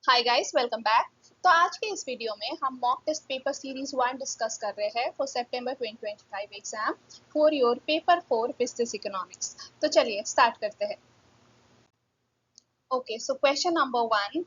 Hi guys, welcome back. तो आज के इस वीडियो में हम mock test paper series 1 discuss कर रहे हैं for September 2025 exam for your paper 4 business economics. तो चलिए स्टार्ट करते हैं। Okay, so question number 1,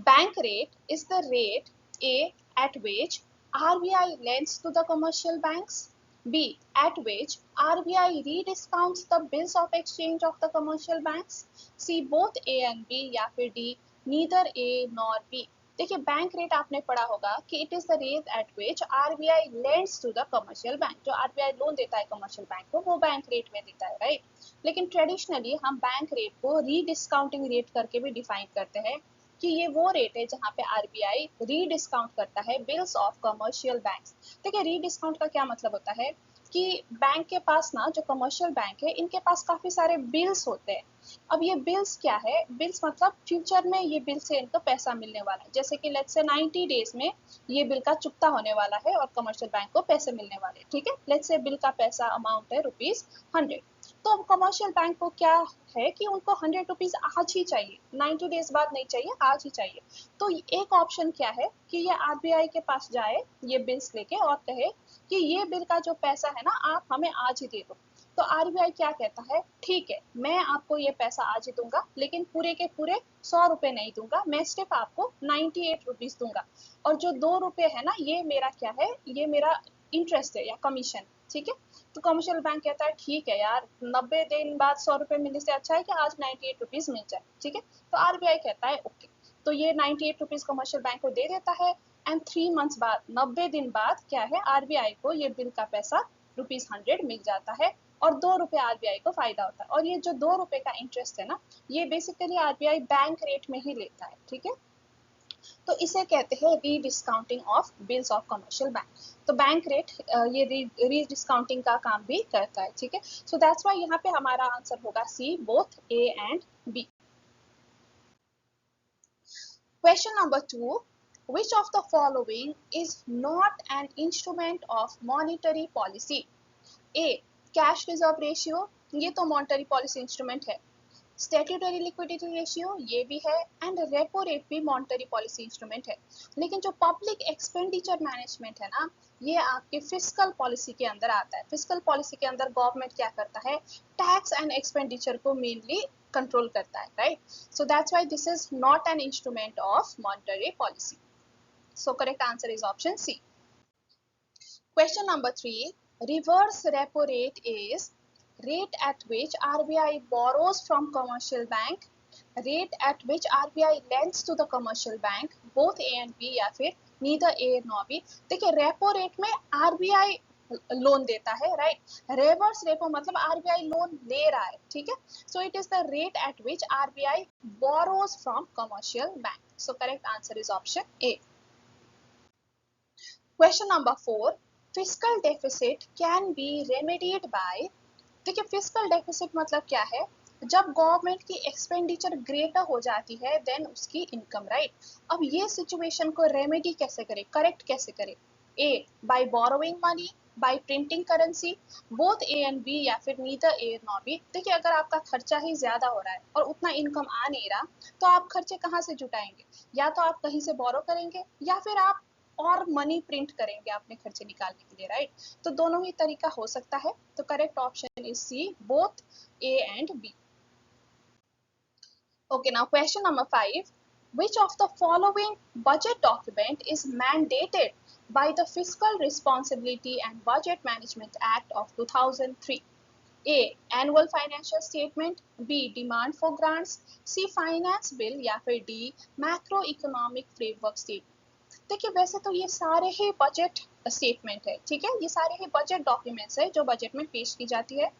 bank rate is the rate A at which RBI lends to the commercial banks, B at which RBI rediscounts the bills of exchange of the commercial banks, C both A and B या फिर D neither A nor B। देखिए bank rate आपने पढ़ा होगा कि it is the rate at which RBI lends to the commercial bank. जो RBI loan देता है कमर्शियल बैंक को वो बैंक रेट में देता है, राइट। लेकिन ट्रेडिशनली हम बैंक रेट को रीडिस्काउंटिंग रेट करके भी डिफाइन करते हैं कि ये वो रेट है जहाँ पे आरबीआई रीडिस्काउंट करता है बिल्स ऑफ कमर्शियल बैंक्स। देखिए रीडिस्काउंट का क्या मतलब होता है कि बैंक के पास ना, जो कमर्शियल बैंक है इनके पास काफ़ी सारे बिल्स होते हैं। अब ये बिल्स क्या है, बिल्स मतलब फ्यूचर में ये बिल से इनको पैसा मिलने वाला है। जैसे कि लेट्स से 90 डेज में ये बिल का चुकता होने वाला है और कमर्शियल बैंक को पैसे मिलने वाले हैं, ठीक है। लेट्स से बिल का पैसा अमाउंट है ₹100। तो कमर्शियल बैंक को क्या है कि उनको ₹100 आज ही चाहिए, 90 डेज बाद नहीं चाहिए, आज ही चाहिए। तो एक ऑप्शन क्या है कि ये आरबीआई के पास जाए ये बिल्स लेके और कहे कि ये बिल का जो पैसा है ना आप हमें आज ही दे दो। तो आरबीआई क्या कहता है, ठीक है मैं आपको ये पैसा आज ही दूंगा, लेकिन पूरे के पूरे ₹100 नहीं दूंगा, मैं सिर्फ आपको ₹98 दूंगा। और जो ₹2 है ना ये मेरा क्या है, ये मेरा इंटरेस्ट है या कमीशन, ठीक है। तो कमर्शियल बैंक कहता है ठीक है यार, 90 दिन बाद ₹100 मिलने से अच्छा है कि आज ₹98 मिल जाए, ठीक है। तो आरबीआई कहता है ओके। तो ये ₹98 कमर्शियल बैंक को दे देता है एंड 3 मंथ्स बाद, 90 दिन बाद क्या है, आरबीआई को ये बिल का पैसा ₹100 मिल जाता है और ₹2 आरबीआई को फायदा होता है। और ये जो ₹2 का इंटरेस्ट है ना, ये बेसिकली आरबीआई बैंक रेट में ही लेता है, ठीक है। तो इसे कहते हैं री discounting of bills of commercial bank. तो बैंक रेट ये री डिस्काउंटिंग का काम भी करता है, ठीक है। सो दैट्स व्हाई यहाँ पे हमारा आंसर होगा C, both A and B. Question number 2, which of the following is not an instrument of monetary policy? A cash reserve ratio, ये तो मॉनेटरी पॉलिसी इंस्ट्रूमेंट है। स्टैट्यूटरी लिक्विडिटी रेशियो ये भी है एंड रेपो रेट भी monetary policy instrument है। लेकिन जो पब्लिक एक्सपेंडिचर मैनेजमेंट है ना, ये आपके फिस्कल पॉलिसी के अंदर आता है। फिस्कल पॉलिसी के अंदर गवर्नमेंट क्या करता है, टैक्स एंड एक्सपेंडिचर को मेनली कंट्रोल करता है, right. So that's why this is not an instrument of monetary policy. So correct answer is option C. Question number 3, reverse repo rate is rate at which RBI borrows from commercial bank, rate at which RBI lends to the commercial bank, both A and B या फिर neither A nor B। देखिए repo rate में RBI loan देता है, right. Reverse repo मतलब RBI loan ले रहा है, ठीक है। So it is the rate at which RBI borrows from commercial bank. So correct answer is option A. Question number 4, fiscal deficit can be remedied by. देखिए fiscal deficit मतलब क्या है, जब गवर्नमेंट की एक्सपेंडिचर ग्रेटर हो जाती है then उसकी इनकम, राइट। अब ये सिचुएशन को रेमेडी कैसे करें, करेक्ट कैसे करें? A by borrowing money, by printing currency, both A and B या फिर नीदर ए नॉर बी। देखिए अगर आपका खर्चा ही ज्यादा हो रहा है और उतना इनकम आ नहीं रहा तो आप खर्चे कहाँ से जुटाएंगे? या तो आप कहीं से बोरो करेंगे या फिर आप और मनी प्रिंट करेंगे अपने खर्चे निकालने के लिए, राइट। तो दोनों ही तरीका हो सकता है। तो correct option is C, both A and B. Okay, now question number 5, which of the following budget document is mandated by the Fiscal Responsibility and Budget Management Act of 2003? A annual financial statement, B demand for grants, C finance bill या फिर D macroeconomic framework statement। देखिए वैसे तो ये सारे ही budget statement है, ठीक है। ये सारे ही बजट डॉक्यूमेंट्स है जो बजट में पेश की जाती है।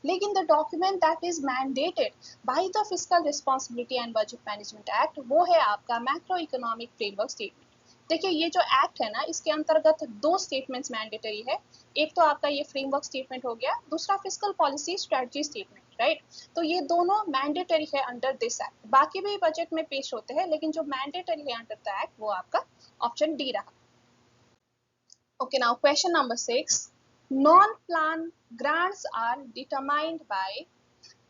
लेकिन the document that is mandated by the fiscal responsibility and budget management act वो है आपका मैक्रो इकोनॉमिक फ्रेमवर्क स्टेटमेंट। देखिए ये जो एक्ट है ना, इसके अंतर्गत 2 स्टेटमेंट्स मैंडेटरी है। एक तो आपका ये फ्रेमवर्क स्टेटमेंट हो गया, दूसरा fiscal policy strategy statement, right. तो ये दोनों मैंडेटरी है अंडर दिस एक्ट। बाकी भी बजट में पेश होते हैं लेकिन जो मैंडेटरी है अंडर द एक्ट वो आपका ऑप्शन डी रहा। Okay, now question number 6, non-plan grants are determined by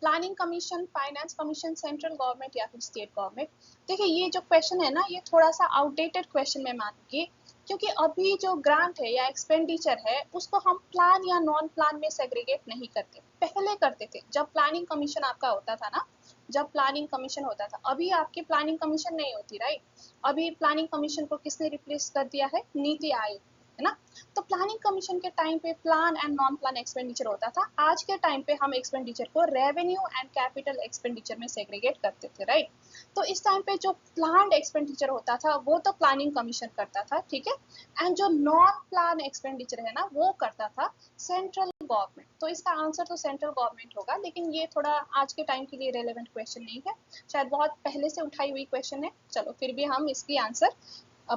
planning commission, finance commission, central government या फिर स्टेट गवर्नमेंट। देखिए ये जो क्वेश्चन है ना, ये थोड़ा सा आउटडेटेड क्वेश्चन मैं मानूंगी, क्योंकि अभी जो ग्रांट है या एक्सपेंडिचर है उसको हम प्लान या नॉन प्लान में सेग्रीगेट नहीं करते, पहले करते थे जब प्लानिंग कमीशन आपका होता था ना, जब प्लानिंग कमीशन होता था। अभी आपकी प्लानिंग कमीशन नहीं होती, राइट? अभी प्लानिंग कमीशन को किसने रिप्लेस कर दिया है? नीति आयोग, है ना? तो प्लानिंग कमीशन के टाइम पे plan and non plan expenditure होता था। आज के टाइम पे हम एक्सपेंडिचर को रेवेन्यू एंड कैपिटल एक्सपेंडिचर में सेग्रीगेट करते थे, राइट? तो इस टाइम पे जो प्लान्ड एक्सपेंडिचर होता था वो तो प्लानिंग कमीशन करता था, ठीक है, एंड जो नॉन प्लान एक्सपेंडिचर है ना वो करता था सेंट्रल गवर्नमेंट। तो इसका आंसर तो सेंट्रल गवर्नमेंट होगा, लेकिन ये थोड़ा आज के टाइम के लिए रेलेवेंट क्वेश्चन नहीं है, शायद बहुत पहले से उठाई हुई क्वेश्चन है। चलो फिर भी हम इसकी आंसर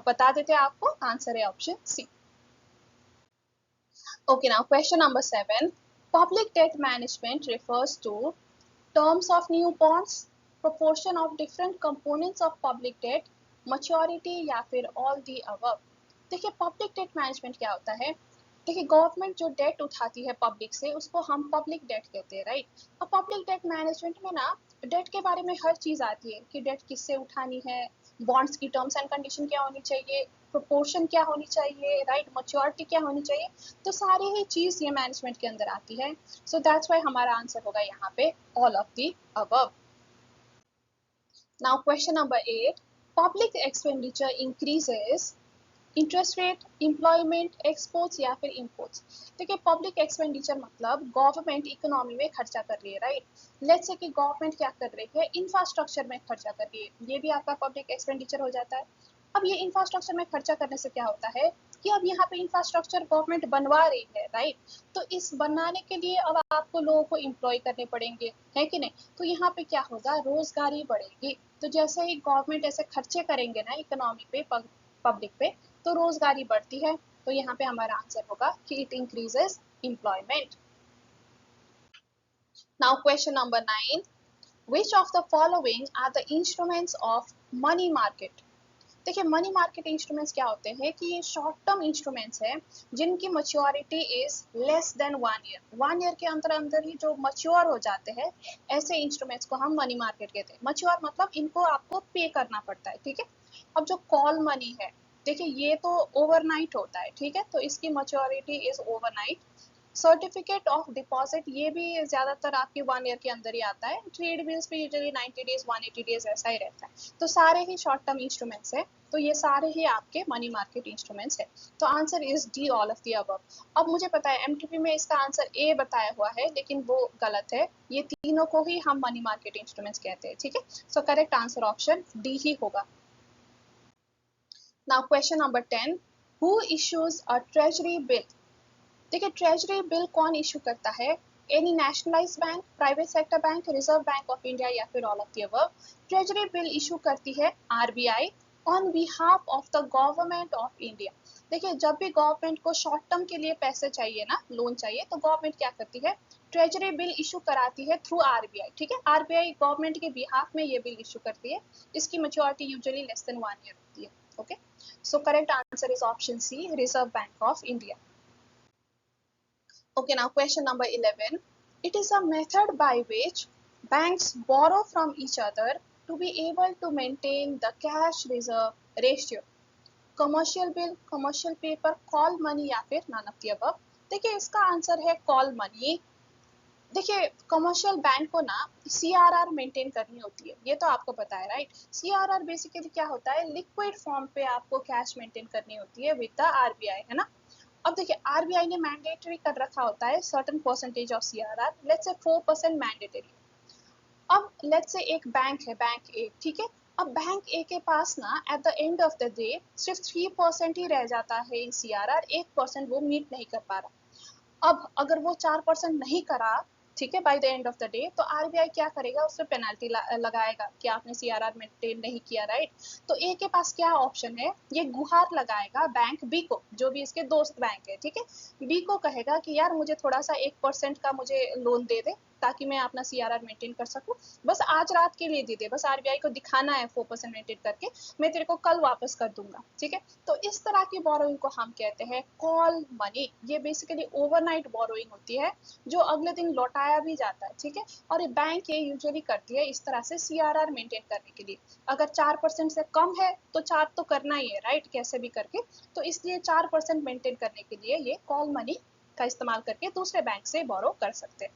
बता देते हैं आपको। आंसर है option C. Okay, now question number 7. Public debt management refers to terms of new bonds, proportion of different components of public debt, maturity या फिर all the above। देखिए पब्लिक डेट मैनेजमेंट क्या होता है? देखिए गवर्नमेंट जो date उठाती है पब्लिक से उसको हम पब्लिक डेट कहते हैं, राइट? अब पब्लिक डेट मैनेजमेंट में ना डेट के बारे में हर चीज़ आती है कि डेट किससे उठानी है, बॉन्ड्स की टर्म्स एंड कंडीशन क्या होनी चाहिए, प्रोपोर्शन क्या होनी चाहिए, राइट, मैच्योरिटी क्या होनी चाहिए। तो सारी ही चीज़ ये मैनेजमेंट के अंदर आती है। सो दैट्स वाई हमारा आंसर होगा यहाँ पे all of the above. Now question number 8, public expenditure increases interest rate, employment, exports या फिर इम्पोर्ट्स। देखिए पब्लिक एक्सपेंडिचर मतलब गवर्नमेंट इकोनॉमी में खर्चा कर रही है, राइट? लेट्स से कि गवर्नमेंट क्या कर रही है, इंफ्रास्ट्रक्चर में खर्चा कर रही है, ये भी आपका पब्लिक एक्सपेंडिचर हो जाता है। अब ये इंफ्रास्ट्रक्चर में खर्चा करने से क्या होता है कि अब यहाँ पे इंफ्रास्ट्रक्चर गवर्नमेंट बनवा रही है, राइट? तो इस बनाने के लिए अब आपको लोगों को एम्प्लॉय करने पड़ेंगे, है कि नहीं? तो यहाँ पे क्या होगा, रोजगारी बढ़ेगी। तो जैसे ही गवर्नमेंट ऐसे खर्चे करेंगे ना इकोनॉमी पे, पब्लिक पे, तो रोजगारी बढ़ती है। तो यहाँ पे हमारा आंसर होगा कि it increases employment. Now question number 9, which of the following are the instruments of money market. देखिए मनी मार्केट इंस्ट्रूमेंट्स क्या होते हैं कि ये शॉर्ट टर्म इंस्ट्रूमेंट्स हैं जिनकी maturity is less than 1 year. 1 year के अंदर अंदर ही जो मैच्योर हो जाते हैं, ऐसे इंस्ट्रूमेंट्स को हम मनी मार्केट कहते हैं। मैच्योर मतलब इनको आपको पे करना पड़ता है, ठीक है। अब जो कॉल मनी है, देखिए ये तो ओवरनाइट होता है, ठीक है, तो इसकी maturity is overnight. Certificate of deposit ये भी ज़्यादातर आपके 1 ईयर के अंदर ही आता है। ट्रेड बिल्स भी यूजुअली 90 डेज 180 डेज ऐसा ही रहता है। तो सारे ही शॉर्ट टर्म इंस्ट्रूमेंट्स है, तो ये सारे ही आपके मनी मार्केट इंस्ट्रूमेंट्स है। तो answer is D all of the above. अब मुझे पता है एमटीपी में इसका आंसर ए बताया हुआ है, लेकिन वो गलत है। ये तीनों को ही हम मनी मार्केट इंस्ट्रूमेंट्स कहते हैं, ठीक है। So correct answer option D ही होगा। Now question number 10, who issues a treasury bill. देखिए ट्रेजरी बिल कौन इशू करता है? Any nationalized bank, private sector bank, reserve bank of India या फिर all of the above. Treasury bill issue करती है RBI on behalf of the government of India. देखिए जब भी गवर्नमेंट को शॉर्ट टर्म के लिए पैसे चाहिए ना, लोन चाहिए, तो गवर्नमेंट क्या करती है, ट्रेजरी बिल इशू कराती है थ्रू आरबीआई, ठीक है। आरबीआई गवर्नमेंट के बिहाफ में ये बिल इशू करती है। इसकी maturity usually less than 1 year होती है। Okay, so correct answer is option C, reserve bank of India. Okay, now question number 11. It is a method by which banks borrow from each other to be able to maintain the cash reserve ratio. Commercial bill, commercial paper, call money या फिर none of the above. देखिए इसका answer है call money. देखिए commercial bank को ना CRR maintain करनी होती है, ये तो आपको पता है, राइट? सीआरआर बेसिकली क्या होता है, लिक्विड फॉर्म पे आपको कैश मेंटेन करनी होती है विद द आरबीआई, है ना। अब देखिए आरबीआई ने मैंडेटरी कर रखा होता है certain percentage of CRR, let's say 4% mandatory. अब लेट्स से एक बैंक है, बैंक ए, ठीक है। अब बैंक ए के पास ना at the end of the day सिर्फ 3% ही रह जाता है इन सीआरआर, 1% वो मीट नहीं कर पा रहा। अब अगर वो 4% नहीं करा, ठीक है, by the end of the day, तो आरबीआई क्या करेगा, उससे पेनल्टी लगाएगा कि आपने सीआरआर मेंटेन नहीं किया, राइट? तो ए के पास क्या ऑप्शन है, ये गुहार लगाएगा बैंक बी को, जो भी इसके दोस्त बैंक है, ठीक है। बी को कहेगा कि यार मुझे थोड़ा सा 1% का मुझे लोन दे दे, ताकि मैं अपना CRR मेंटेन कर सकूं, बस आज रात के लिए दे दे, बस RBI को दिखाना है 4% मेंटेन करके, मैं तेरे को कल वापस कर दूंगा, ठीक है। तो इस तरह की बोरोइंग को हम कहते हैं कॉल मनी। ये बेसिकली ओवरनाइट बोरोइंग होती है जो अगले दिन लौटाया भी जाता है, ठीक है। और ये बैंक ये यूजुअली करती है इस तरह से CRR मेंटेन करने के लिए। अगर 4% से कम है तो 4 तो करना ही है, राइट, कैसे भी करके। तो इसलिए 4% मेंटेन करने के लिए ये कॉल मनी का इस्तेमाल करके दूसरे बैंक से बोरो कर सकते हैं।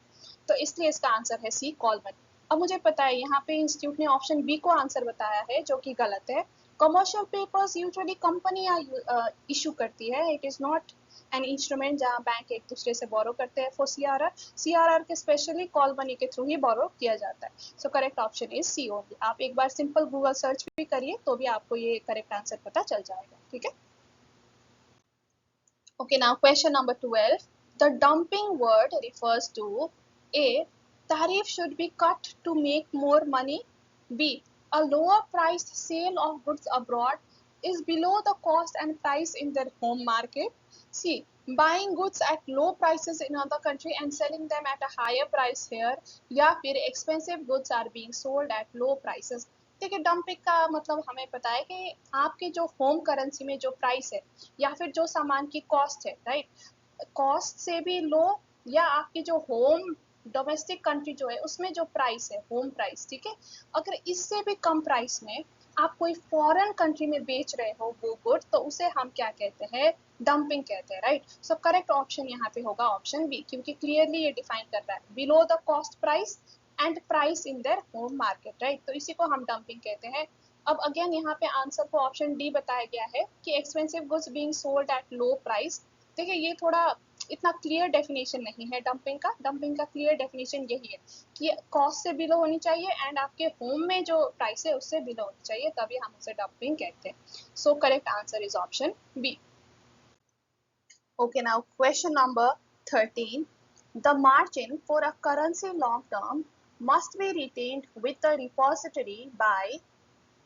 तो इसलिए इसका आंसर है सी, कॉल मनी। अब मुझे पता है यहाँ पे इंस्टीट्यूट ने ऑप्शन बी को आंसर बताया है, जो कि गलत है। कमर्शियल पेपर्स यूजुअली कंपनियां इशू करती है, it is not an instrument जहाँ बैंक एक दूसरे से बोरो करते हैं फॉर CRR के स्पेशली कॉल मनी के थ्रू ही बोरो किया जाता है। So correct option is C only. आप एक बार सिंपल गूगल सर्च भी करिए तो भी आपको ये करेक्ट आंसर पता चल जाएगा, ठीक है। Okay, now question number 12. The dumping word refers to A. Tariff should be cut to make more money. B. A lower priced sale of goods abroad is below the cost and price in their home market. C. Buying goods at low prices in other country and selling them at a higher price here. या फिर expensive goods are being sold at low prices. देखिए, dumping का मतलब हमें पता है कि आपके जो होम करेंसी में जो प्राइस है या फिर जो सामान की कॉस्ट है, राइट, कॉस्ट से भी लो, या आपकी जो होम डोमेस्टिक कंट्री जो है उसमें जो प्राइस है, होम प्राइस, ठीक है, अगर इससे भी कम प्राइस में आप कोई फॉरेन कंट्री में बेच रहे हो वो गुड, तो उसे हम क्या कहते हैं, डंपिंग कहते हैं, राइट। सो करेक्ट ऑप्शन यहाँ पे होगा ऑप्शन बी, क्योंकि क्लियरली ये डिफाइन कर रहा है below the cost price and price in their home market, right. तो इसी को हम डंपिंग कहते हैं। अब अगेन यहाँ पे आंसर को ऑप्शन डी बताया गया है कि expensive goods being sold at low price. देखिए, ये थोड़ा इतना क्लियर डेफिनेशन नहीं है डंपिंग का। डंपिंग का क्लियर डेफिनेशन यही है कि कॉस्ट से बिलो होनी चाहिए एंड आपके होम में जो प्राइस है उससे बिलो होनी चाहिए, तभी हम उसे डंपिंग कहते हैं। So correct answer is option B. Okay, now question number 13. The margin for a currency long term must be retained with the repository by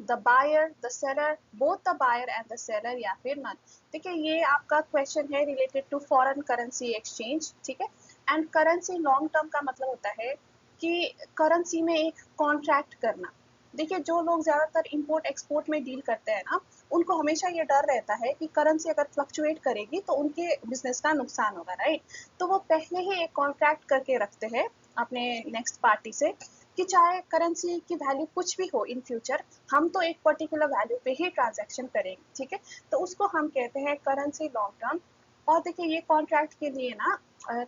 the buyer, the seller, both the buyer and the seller, या फिर none। देखिए, ये आपका question है related to foreign currency exchange, ठीक है। And currency long term का मतलब होता है कि करेंसी में एक कॉन्ट्रैक्ट करना। देखिए, जो लोग ज़्यादातर इंपोर्ट एक्सपोर्ट में डील करते हैं ना, उनको हमेशा ये डर रहता है कि करेंसी अगर फ्लक्चुएट करेगी तो उनके बिजनेस का नुकसान होगा, राइट। तो वो पहले ही एक कॉन्ट्रैक्ट करके रखते हैं अपने नेक्स्ट पार्टी से कि चाहे करेंसी की वैल्यू कुछ भी हो इन फ्यूचर, हम तो एक पर्टिकुलर वैल्यू पे ही ट्रांजैक्शन करेंगे, ठीक है। तो उसको हम कहते हैं करेंसी लॉन्ग टर्म। और देखिए, ये कॉन्ट्रैक्ट के लिए ना,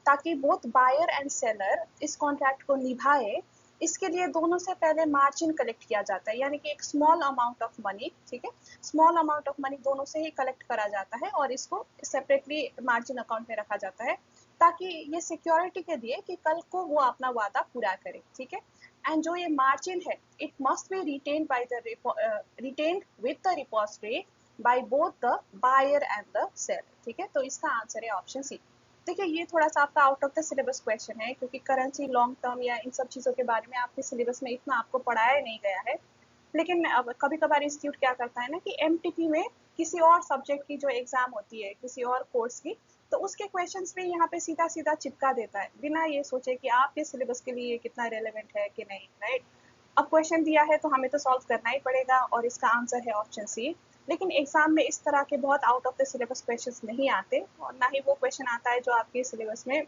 ताकि बोथ बायर एंड सेलर इस कॉन्ट्रैक्ट को निभाए, इसके लिए दोनों से पहले मार्जिन कलेक्ट किया जाता है, यानी कि एक स्मॉल अमाउंट ऑफ मनी, ठीक है, स्मॉल अमाउंट ऑफ मनी दोनों से ही कलेक्ट करा जाता है और इसको सेपरेटली मार्जिन अकाउंट में रखा जाता है, ताकि ये सिक्योरिटी के लिए कि कल को वो अपना वादा पूरा करे, ठीक है। एंड जो ये मार्जिन है, it must be retained by the retained with the repository by both the buyer and the seller, ठीक है। तो इसका आंसर है ऑप्शन सी। देखिए, ये थोड़ा सा आपका out of the syllabus question है, क्योंकि करेंसी लॉन्ग टर्म या इन सब चीज़ों के बारे में आपके सिलेबस में इतना आपको पढ़ाया नहीं गया है। लेकिन अब कभी कभार इंस्टीट्यूट क्या करता है ना कि MTP में किसी और सब्जेक्ट की जो एग्जाम होती है किसी और कोर्स की, तो उसके क्वेश्चंस भी यहाँ पे सीधा सीधा चिपका देता है, बिना ये सोचे कि आपके सिलेबस के लिए कितना रेलेवेंट है कि नहीं, राइट। अब क्वेश्चन दिया है तो हमें तो सॉल्व करना ही पड़ेगा और इसका आंसर है ऑप्शन सी। लेकिन एग्जाम में इस तरह के बहुत out of the syllabus questions नहीं आते, और ना ही वो क्वेश्चन आता है जो आपके सिलेबस में,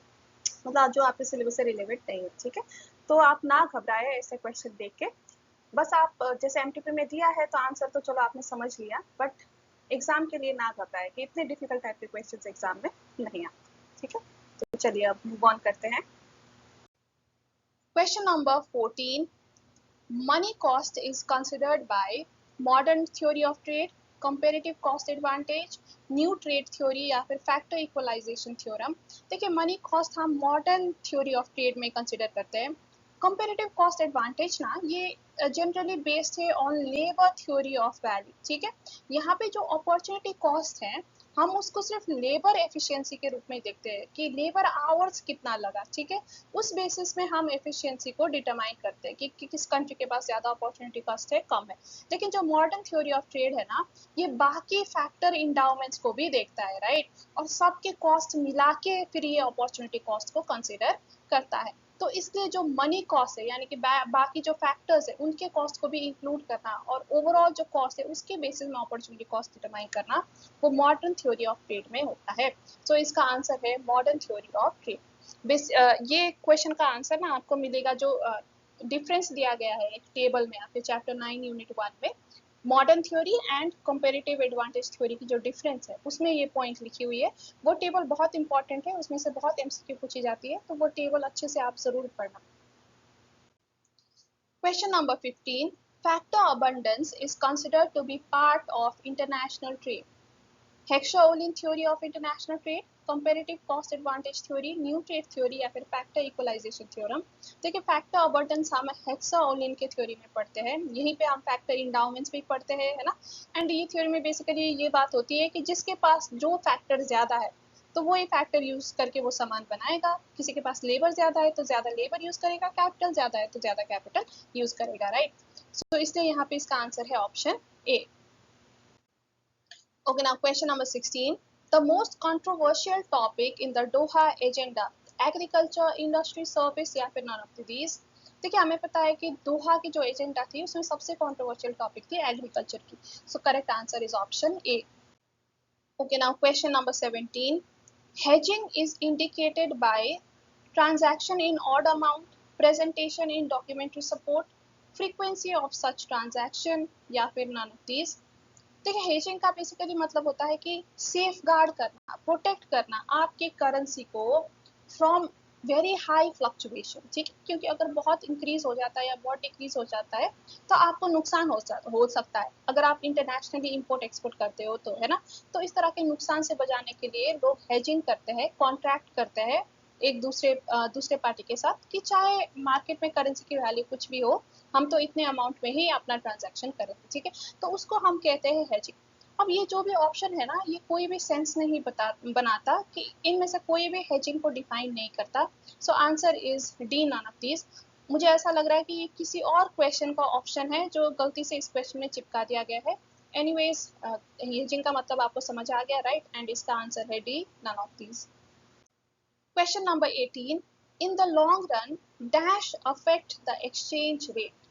मतलब जो आपके सिलेबस से रिलेवेंट नहीं है, ठीक है। तो आप ना घबराए ऐसे क्वेश्चन देख के। बस आप जैसे MTP में दिया है तो आंसर तो चलो आपने समझ लिया, बट एग्जाम के लिए ना घबराए कि इतने डिफिकल्ट टाइप के क्वेश्चंस एग्जाम में नहीं आते, ठीक है। तो चलिए अब मूव ऑन करते हैं। Question number 14। Money cost is considered by modern theory of trade, comparative cost advantage, new trade theory या फिर factor equalization theorem। देखिए, मनी कॉस्ट हम मॉडर्न थ्योरी ऑफ ट्रेड में कंसिडर करते हैं। कंपेरेटिव कॉस्ट एडवांटेज ना, ये जनरली बेस्ड है on labour theory of value, ठीक है। यहाँ पे जो अपॉर्चुनिटी कॉस्ट है, हम उसको सिर्फ लेबर एफिशिएंसी के रूप में देखते हैं कि लेबर आवर्स कितना लगा, ठीक है। उस बेसिस में हम एफिशिएंसी को डिटरमाइन करते हैं कि किस कंट्री के पास ज़्यादा अपॉर्चुनिटी कॉस्ट है, कम है। लेकिन जो मॉडर्न थ्योरी ऑफ ट्रेड है ना, ये बाकी फैक्टर इंडाउमेंट्स को भी देखता है, राइट, और सबके कॉस्ट मिला के फिर ये अपॉर्चुनिटी कॉस्ट को कंसिडर करता है। तो इसलिए जो मनी कॉस्ट है यानी कि बाकी जो फैक्टर्स है उनके कॉस्ट को भी इंक्लूड करना और ओवरऑल जो कॉस्ट है उसके बेसिस में अपॉर्चुनिटी कॉस्ट डिटरमाइन करना वो मॉडर्न थ्योरी ऑफ ट्रेड में होता है। तो इसका आंसर है मॉडर्न थ्योरी ऑफ ट्रेड। ये क्वेश्चन का आंसर ना आपको मिलेगा जो डिफरेंस दिया गया है एक टेबल में आपके चैप्टर 9 यूनिट 1 में, modern theory and comparative advantage theory की जो डिफरेंस है उसमें ये पॉइंट लिखी हुई है। वो टेबल बहुत इंपॉर्टेंट है, उसमें से बहुत एमसीक्यू पूछी जाती है, तो वो टेबल अच्छे से आप जरूर पढ़ना। Question number 15, factor abundance is considered to be part of international trade. Heckscher Ohlin theory of international trade, comparative cost advantage theory, new trade theory या फिर फैक्टर इक्वलाइजेशन थ्योरम। देखिए फैक्टर अबंडेंस हम हेक्सोलिन के थ्योरी में पढ़ते हैं, यहीं पे हम फैक्टर इंडाउमेंट्स भी पढ़ते हैं, है ना। एंड ये थ्योरी में बेसिकली ये बात होती है कि जिसके पास जो फैक्टर ज्यादा है तो वो ये फैक्टर यूज करके वो सामान बनाएगा, किसी के पास लेबर ज्यादा है तो ज्यादा लेबर यूज करेगा, कैपिटल ज्यादा है तो ज्यादा कैपिटल यूज करेगा, राइट। सो इसलिए यहाँ पे इसका आंसर है option A. Okay, now question number 16. The most controversial topic in the Doha agenda, agriculture, industry, service या फिर none of these? देखिए हमें पता है कि दोहा की जो एजेंडा थी उसमें सबसे कंट्रोवर्शियल टॉपिक थी एग्रीकल्चर की। सो correct answer is option A. Okay, now question number 17. Hedging is indicated by transaction in odd amount, presentation in documentary support, frequency of such transaction या फिर none of these? देखिए hedging का basically मतलब होता है कि safe guard करना, protect करना आपके करेंसी को फ्रॉम वेरी हाई फ्लक्चुएशन, ठीक है, क्योंकि अगर बहुत इंक्रीज हो जाता है या बहुत डिक्रीज हो जाता है तो आपको नुकसान हो सकता है अगर आप इंटरनेशनली इंपोर्ट एक्सपोर्ट करते हो तो, है ना। तो इस तरह के नुकसान से बचाने के लिए लोग हेजिंग करते हैं, कॉन्ट्रैक्ट करते हैं एक दूसरे पार्टी के साथ कि चाहे मार्केट में करेंसी की वैल्यू कुछ भी हो, हम तो इतने अमाउंट में ही अपना ट्रांजैक्शन करेंगे, ठीक है। तो उसको हम कहते हैं हेजिंग। अब ये जो भी ऑप्शन है ना ये कोई भी सेंस नहीं बनाता कि इनमें से कोई भी हेजिंग को डिफाइन नहीं करता। So answer is D, none of this. मुझे ऐसा लग रहा है कि ये किसी और क्वेश्चन का ऑप्शन है जो गलती से इस क्वेश्चन में चिपका दिया गया है। एनीवेज हेजिंग का मतलब आपको समझ आ गया, राइट, एंड इसका आंसर है D, none of this. Question number 18. In the long run, dash affect the exchange rate.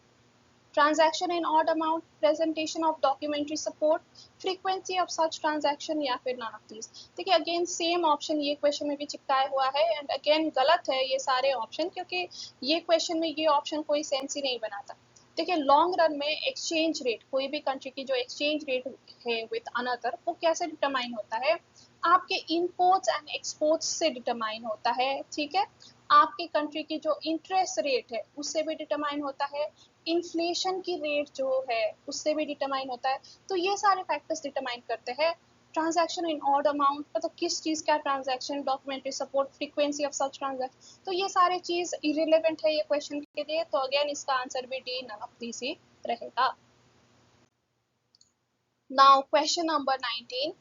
Transaction in odd amount, presentation of documentary support, frequency of such transaction या फिर none of these। देखिए again same option ये question में भी चिपकाया हुआ है and again गलत है ये सारे ऑप्शन, क्योंकि ये क्वेश्चन में ये ऑप्शन कोई सेंस ही नहीं बनाता। देखिए लॉन्ग रन में एक्सचेंज रेट, कोई भी कंट्री की जो एक्सचेंज रेट है विद अनदर, वो कैसे डिटरमाइन होता है, आपके इम्पोर्ट्स एंड एक्सपोर्ट्स से डिटरमाइन होता है, ठीक है। आपकी कंट्री की जो इंटरेस्ट रेट है उससे भी डिटरमाइन होता है, इन्फ्लेशन की रेट जो है उससे भी डिटरमाइन होता है। तो ये सारे फैक्टर्स डिटरमाइन करते हैं ट्रांजैक्शन इन ऑड अमाउंट, मतलब किस चीज का transaction, documentary support, frequency of such transaction. तो ये सारे चीज इरिलेवेंट है ये क्वेश्चन के लिए, तो अगेन इसका आंसर भी डी, नन ऑफ दिस ही रहेगा। Now question number 19.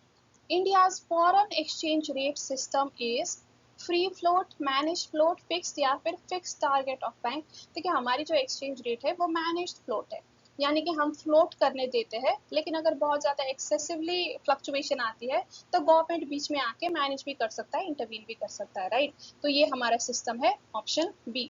India's foreign exchange rate system is free float, manage float, fix या फिर फिक्स टारगेट ऑफ बैंक। देखिए हमारी जो एक्सचेंज रेट है वो मैनेज फ्लोट है, यानी कि हम फ्लोट करने देते हैं, लेकिन अगर बहुत ज़्यादा एक्सेसिवली फ्लक्चुएशन आती है तो गवर्नमेंट बीच में आके मैनेज भी कर सकता है, इंटरवीन भी कर सकता है, राइट। तो ये हमारा सिस्टम है option B.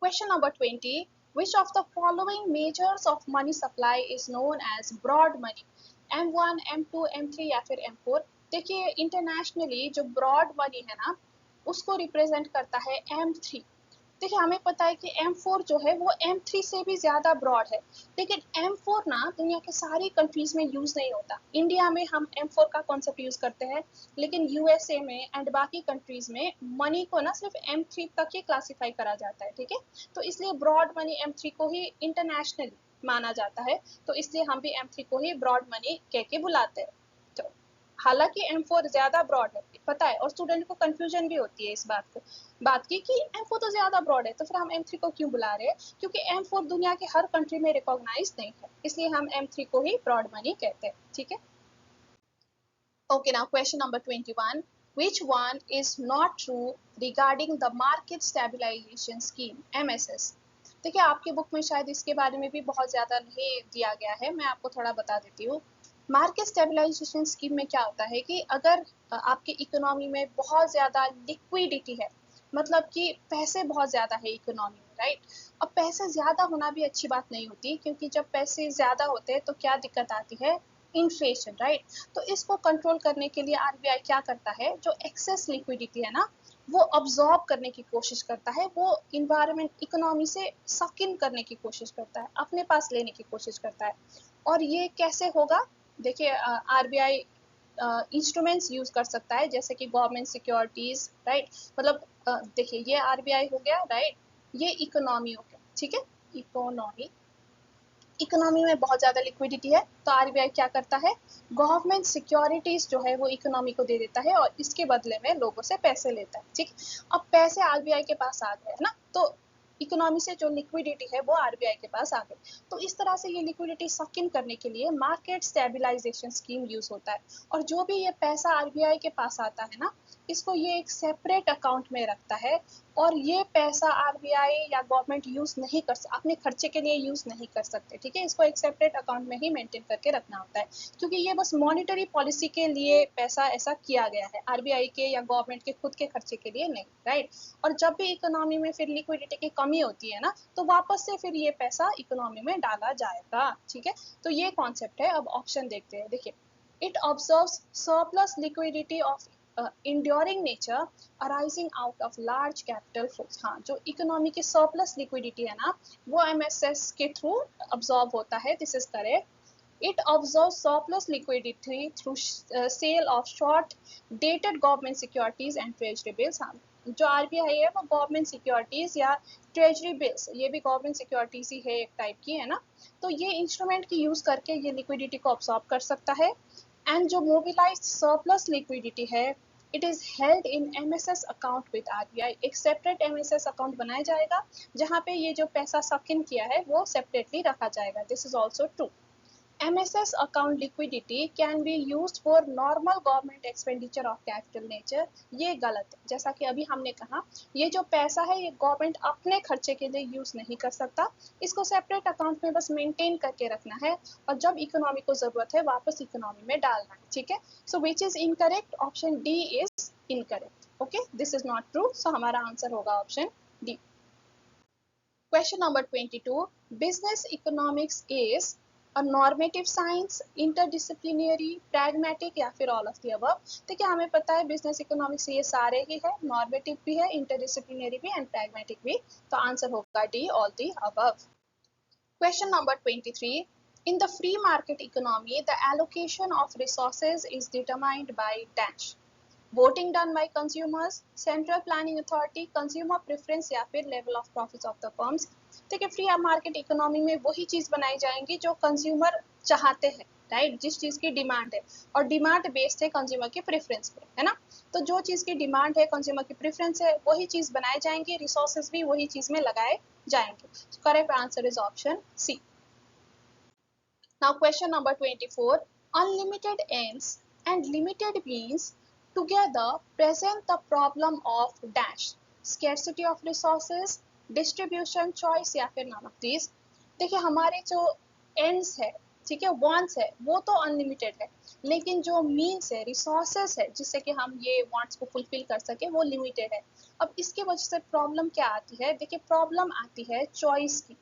Question number 20. Which of the following measures of money supply is known as broad money? M1, M2, M3 या फिर M4? देखिए इंटरनेशनली जो ब्रॉड मनी है ना उसको रिप्रेजेंट करता है M3। देखिए हमें पता है कि M4 जो है वो M3 से भी ज़्यादा ब्रॉड है, लेकिन M4 ना दुनिया के सारी कंट्रीज में यूज़ नहीं होता। इंडिया में हम M4 का कॉन्सेप्ट यूज़ करते हैं, लेकिन यूएसए में एंड बाकी कंट्रीज में मनी को ना सिर्फ M3 तक ही क्लासीफाई करा जाता है, ठीक है। तो इसलिए ब्रॉड मनी M3 को ही इंटरनेशनली माना जाता है, तो इसलिए हम भी M3 को ही ब्रॉड मनी कह के बुलाते हैं। तो हालांकि M4 ज़्यादा ब्रॉड है पता है, और स्टूडेंट को कंफ्यूजन भी होती है इस बात की कि M4 तो ज़्यादा ब्रॉड है तो फिर हम M3 को क्यों बुला रहे हैं, क्योंकि M4 दुनिया के हर कंट्री में रिकॉग्नाइज नहीं है, इसलिए हम M3 को ही ब्रॉड मनी कहते हैं, ठीक है। Okay, now question number 21. Which one is not true regarding the market stabilization scheme, MSS? देखिए आपके बुक में शायद इसके बारे में भी बहुत ज़्यादा नहीं दिया गया है, मैं आपको थोड़ा बता देती हूँ। मार्केट स्टेबलाइजेशन स्कीम में क्या होता है कि अगर आपके इकोनॉमी में बहुत ज़्यादा लिक्विडिटी है मतलब कि पैसे बहुत ज़्यादा है इकोनॉमी में, राइट। अब पैसे ज़्यादा होना भी अच्छी बात नहीं होती, क्योंकि जब पैसे ज़्यादा होते हैं तो क्या दिक्कत आती है, इन्फ्लेशन, राइट। तो इसको कंट्रोल करने के लिए आरबीआई क्या करता है, जो एक्सेस लिक्विडिटी है ना, वो अब्जॉर्ब करने की कोशिश करता है, वो इन्वायरमेंट इकोनॉमी से सक इन करने की कोशिश करता है, अपने पास लेने की कोशिश करता है। और ये कैसे होगा, देखिए आरबीआई इंस्ट्रूमेंट्स यूज कर सकता है, जैसे कि गवर्नमेंट सिक्योरिटीज, राइट। मतलब देखिए ये आरबीआई हो गया, राइट, ये इकोनॉमी हो गया, ठीक है। इकोनॉमी, इकोनॉमी में बहुत ज़्यादा लिक्विडिटी है, तो आरबीआई क्या करता है, गवर्नमेंट सिक्योरिटीज जो है वो इकोनॉमी को दे देता है और इसके बदले में लोगों से पैसे लेता है, ठीक। अब पैसे आरबीआई के पास आ गए है ना, तो इकोनॉमी से जो लिक्विडिटी है वो आरबीआई के पास आ गई। तो इस तरह से ये लिक्विडिटी सक इन करने के लिए मार्केट स्टेबलाइजेशन स्कीम यूज होता है। और जो भी ये पैसा आरबीआई के पास आता है ना, इसको ये एक सेपरेट अकाउंट में रखता है, और ये पैसा आरबीआई या गवर्नमेंट यूज नहीं कर सकते, अपने खर्चे के लिए यूज नहीं कर सकते, ठीक है। इसको एक सेपरेट अकाउंट में ही मेंटेन करके रखना होता है, क्योंकि ये बस मॉनिटरी पॉलिसी के लिए पैसा ऐसा किया गया है, आरबीआई के या गवर्नमेंट के खुद के खर्चे के लिए नहीं, राइट। और जब भी इकोनॉमी में फिर लिक्विडिटी की कमी होती है ना, तो वापस से फिर ये पैसा इकोनॉमी में डाला जाएगा, ठीक है। तो ये कॉन्सेप्ट है। अब ऑप्शन देखते हैं, देखिए, it observes surplus liquidity of enduring nature arising out of large capital flows। हाँ, जो इकोनॉमी की सरप्लस लिक्विडिटी है ना, वो एमएसएस के थ्रू अब्सॉर्ब होता है, this is correct. It observes surplus liquidity through sale of short dated government securities and treasury bills. हाँ, जो आरबीआई है वो गवर्नमेंट सिक्योरिटीज या ट्रेजरी बिल्स, ये भी गवर्नमेंट सिक्योरिटीज ही है, एक टाइप की है ना, तो ये इंस्ट्रूमेंट की यूज करके ये लिक्विडिटी को अब्सॉर्ब कर सकता है। एंड जो मोबिलाइज्ड सरप्लस लिक्विडिटी है, it is held in MSS account with RBI. एक सेपरेट एमएसएस अकाउंट बनाया जाएगा, जहां पे ये जो पैसा सक इन किया है वो सेपरेटली रखा जाएगा, this is also true. MSS account liquidity can be used for normal government expenditure of capital nature. ये गलत है, जैसा कि अभी हमने कहा, ये जो पैसा है ये गवर्नमेंट अपने खर्चे के लिए यूज नहीं कर सकता, इसको सेपरेट अकाउंट में बस मेंटेन करके रखना है, और जब इकोनॉमी को जरूरत है वापस इकोनॉमी में डालना है, ठीक है। So which is incorrect, option D is incorrect, okay, this is not true, so हमारा आंसर होगा option D. Question number 22. Business economics is a normative science, interdisciplinary, pragmatic या फिर all of the above। देखिए हमें पता है business economics ये सारे ही है, नॉर्मेटिव भी है, इंटरडिसिप्लिनरी भी एंड pragmatic भी, तो आंसर होगा D, all the above। Question number 23. In the free market economy, the allocation of resources is determined by dash। Voting done by consumers, central planning authority, consumer preference या फिर level of profits of the firms. देखिए free market economy में वही चीज बनाई जाएंगी जो consumer चाहते हैं, राइट, जिस चीज की डिमांड है, और डिमांड बेस्ड है कंज्यूमर की प्रेफरेंस पे, है ना। तो जो चीज की डिमांड है, कंज्यूमर की प्रेफरेंस है, वही चीज बनाई जाएंगी, रिसोर्सेज भी वही चीज में लगाए जाएंगे। Correct answer is option C. Now question number 24. Unlimited ends and limited means together present the problem of dash, scarcity of resources, distribution choice या फिर none of these। देखिए हमारे जो ends है, ठीक है, wants है, वो तो अनलिमिटेड है, लेकिन जो मीन्स है, रिसोर्सेस है, जिससे कि हम ये वांट्स को फुलफिल कर सके, वो लिमिटेड है। अब इसके वजह से प्रॉब्लम क्या आती है, देखिए प्रॉब्लम आती है चॉइस की।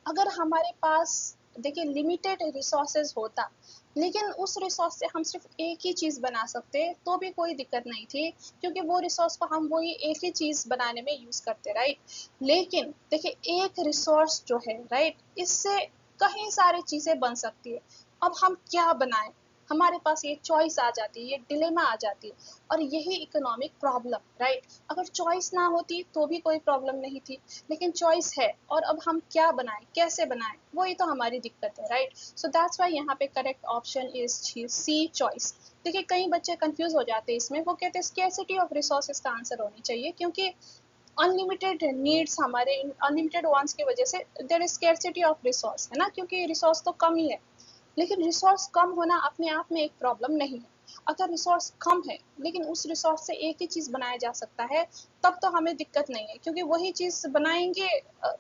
अगर हमारे पास देखिए लिमिटेड रिसोर्सेज होता, लेकिन उस रिसोर्स से हम सिर्फ एक ही चीज बना सकते, तो भी कोई दिक्कत नहीं थी, क्योंकि वो रिसोर्स को हम वही एक ही चीज बनाने में यूज करते, राइट। लेकिन देखिए एक रिसोर्स जो है, राइट, इससे कई सारी चीजें बन सकती है। अब हम क्या बनाएं, हमारे पास ये चॉइस आ जाती है, ये डिलेमा आ जाती है, और यही इकोनॉमिक प्रॉब्लम, राइट। अगर चॉइस ना होती तो भी कोई प्रॉब्लम नहीं थी, लेकिन चॉइस है, और अब हम क्या बनाएं, कैसे बनाएं, वही तो हमारी दिक्कत है, राइट। सो दैट्स व्हाई यहाँ पे correct option is C, choice. देखिए कई बच्चे कंफ्यूज हो जाते हैं इसमें, वो कहते हैं स्कैर्सिटी ऑफ रिसोर्सेज का आंसर होनी चाहिए, क्योंकि अनलिमिटेड नीड्स, हमारे अनलिमिटेड वांट्स की वजह से there is scarcity of resource, है ना, क्योंकि रिसोर्स तो कम ही है। लेकिन रिसोर्स कम होना अपने आप में एक प्रॉब्लम नहीं है। अगर रिसोर्स कम है लेकिन उस रिसोर्स से एक ही चीज बनाया जा सकता है, तब तो हमें दिक्कत नहीं है, क्योंकि वही चीज बनाएंगे,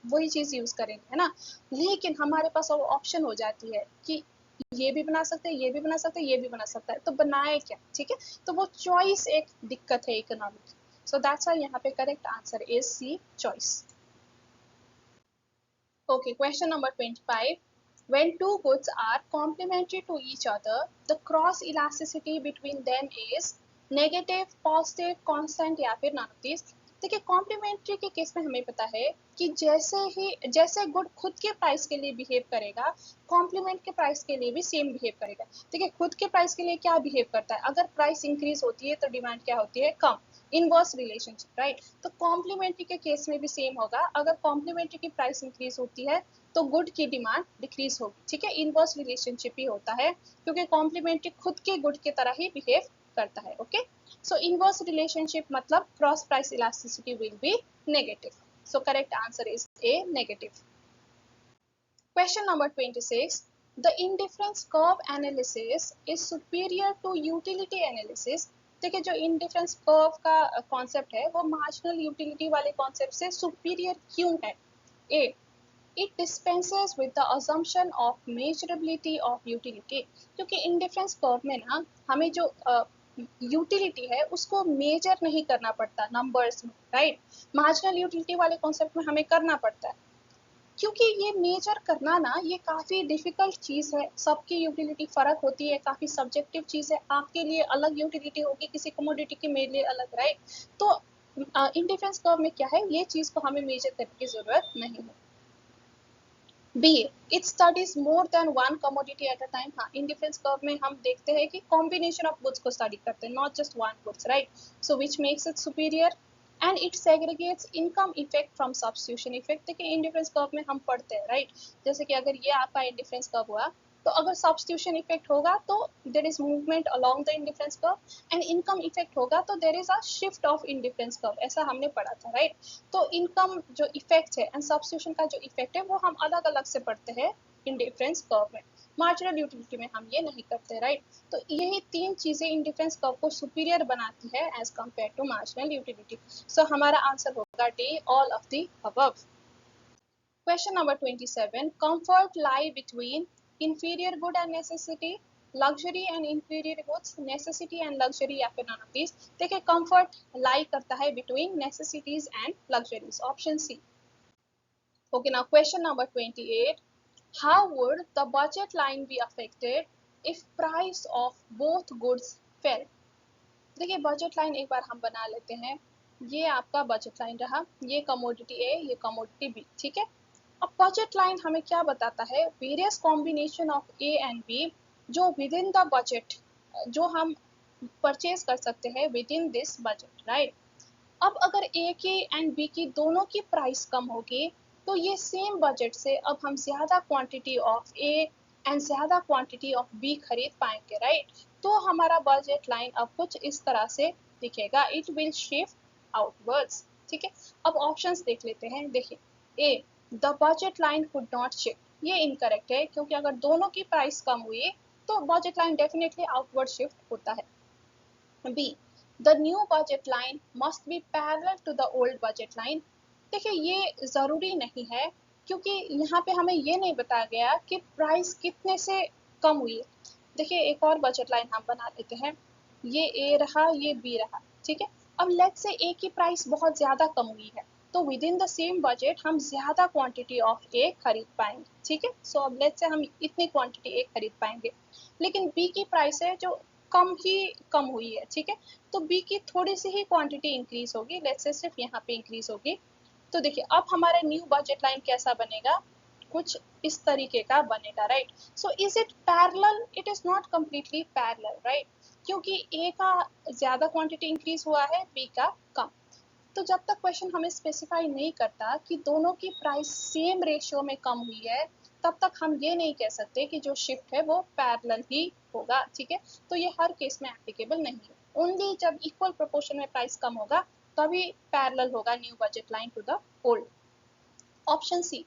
वही चीज यूज करेंगे, है ना। लेकिन हमारे पास अब ऑप्शन हो जाती है कि ये भी बना सकते हैं, ये भी बना सकते हैं, ये भी बना सकता है, तो बनाए क्या, ठीक है। तो वो चॉइस एक दिक्कत है इकोनॉमिक। सो दैट्स व्हाई यहाँ पे correct answer is C choice. Okay, question number 25. When two goods are complementary to each other, the cross elasticity between them is negative, positive, constant या फिर none of these. देखिए complementary के case में हमें पता है कि जैसे गुड खुद के प्राइस के लिए बिहेव करेगा, कॉम्प्लीमेंट के प्राइस के लिए भी सेम बिहेव करेगा. देखिए खुद के प्राइस के लिए क्या बिहेव करता है, अगर प्राइस इंक्रीज होती है तो डिमांड क्या होती है, कम. Inverse relationship, right. तो कॉम्प्लीमेंट्री के केस में भी सेम होगा, अगर कॉम्प्लीमेंट्री की प्राइस इंक्रीज होती है तो गुड की डिमांड डिक्रीज होगी. ठीक है, इनवर्स रिलेशनशिप ही होता है क्योंकि कॉम्प्लीमेंट्री खुद के गुड की तरह ही बिहेव करता है. ओके, सो इनवर्स रिलेशनशिप मतलब cross price elasticity will be negative. So correct answer is a negative. Question number 26. The indifference curve analysis is superior to utility analysis. देखिए जो इंडिफरेंस कर्व का कॉन्सेप्ट है वो मार्जिनल यूटिलिटी वाले concept से superior क्यों है? ए, it dispenses with the assumption of measurability of utility. क्योंकि इंडिफरेंस कर्व में ना हमें जो यूटिलिटी है उसको मेजर नहीं करना पड़ता नंबर्स में, राइट. मार्जिनल यूटिलिटी वाले कॉन्सेप्ट में हमें करना पड़ता है, क्योंकि ये मेजर करना ना ये काफ़ी डिफिकल्ट चीज़ है. सबकी यूटिलिटी फ़र्क होती है, काफ़ी सब्जेक्टिव चीज़ है. आपके लिए अलग यूटिलिटी होगी, किसी कमोडिटी की मेरे लिए अलग, राइट. तो इंडिफरेंस कर्व में क्या है, ये चीज़ को हमें मेजर करने की ज़रूरत नहीं है. B, it studies more than one commodity at a time. हाँ, इंडिफरेंस कर्व में हम देखते हैं कि कॉम्बिनेशन ऑफ गुड्स को स्टडी करते हैं, not just one goods, right. So which makes it superior. And it segregates income effect from substitution effect. देखिए इंडिफरेंस कर्व में हम पढ़ते हैं, राइट. जैसे कि अगर ये आपका इंडिफरेंस कर्व हुआ तो अगर सब्स्टिट्यूशन इफेक्ट होगा तो there is movement along the indifference curve, and income effect होगा तो there is a shift of indifference curve. ऐसा हमने पढ़ा था, राइट. तो इनकम जो इफेक्ट है एंड सब्स्टिट्यूशन का जो इफेक्ट है वो हम अलग अलग से पढ़ते हैं इंडिफरेंस कर्व में. मार्जिनल यूटिलिटी में हम ये नहीं करते, राइट. तो यही तीन चीजें इंडिफरेंस कर्व को सुपीरियर बनाती है as compare to marginal utility. So हमारा आंसर होगा D, all of the above. Question number 27. Comfort lie between inferior good and necessity, luxury and inferior goods, necessity and luxury या फिर none of these. देखिए comfort lie करता है between necessities and luxuries. Option C. Okay, now question number 28. How would the budget line be affected if price of both goods fell? देखिए budget line एक बार हम बना लेते हैं. ये आपका बजट लाइन रहा, ये कमोडिटी ए, ये कमोडिटी बी. ठीक है, अब बजट लाइन हमें क्या बताता है, various combination of A and B जो विद इन द बजट जो हम परचेज कर सकते हैं within this budget, right. अब अगर ए की एंड बी की दोनों की प्राइस कम होगी तो ये सेम बजट से अब हम ज़्यादा क्वांटिटी ऑफ ए एंड ज़्यादा क्वांटिटी ऑफ बी खरीद पाएंगे, राइट. तो हमारा बजट लाइन अब कुछ इस तरह से दिखेगा, इट विल शिफ्ट आउटवर्ड्स. ठीक है, अब ऑप्शंस देख लेते हैं. देखिए, A, the budget line could not shift, ये इनकरेक्ट है क्योंकि अगर दोनों की प्राइस कम हुई तो budget line definitely outward shift होता है. B, the new budget line must be parallel to the old budget line. देखिए ये ज़रूरी नहीं है क्योंकि यहाँ पे हमें ये नहीं बताया गया कि प्राइस कितने से कम हुई है. देखिए एक और बजट लाइन हम बना लेते हैं. ये ए रहा, ये बी रहा. ठीक है, अब लेट्स से ए की प्राइस बहुत ज़्यादा कम हुई है तो with in the same budget हम ज़्यादा क्वांटिटी ऑफ ए खरीद पाएंगे. ठीक है, सो अब लेट्स से हम इतनी क्वांटिटी ए खरीद पाएंगे, लेकिन बी की प्राइस है जो कम हुई है. ठीक है, तो बी की थोड़ी सी ही क्वांटिटी इंक्रीज होगी, लेट्स से सिर्फ यहाँ पे इंक्रीज होगी. तो देखिए अब हमारा न्यू बजट लाइन कैसा बनेगा, कुछ इस तरीके का बनेगा, right. So is it parallel, it is not completely parallel, right, क्योंकि ए का ज़्यादा क्वांटिटी इंक्रीज हुआ है, बी का कम. तो जब तक क्वेश्चन हमें स्पेसिफाई नहीं करता कि दोनों की प्राइस सेम रेशियो में कम हुई है तब तक हम ये नहीं कह सकते कि जो शिफ्ट है वो पैरेलल ही होगा. ठीक है, तो ये हर केस में एप्लीकेबल नहीं है. ओनली जब इक्वल प्रोपोर्शन में प्राइस कम होगा तभी पैरेलल होगा new budget line to the old. Option C,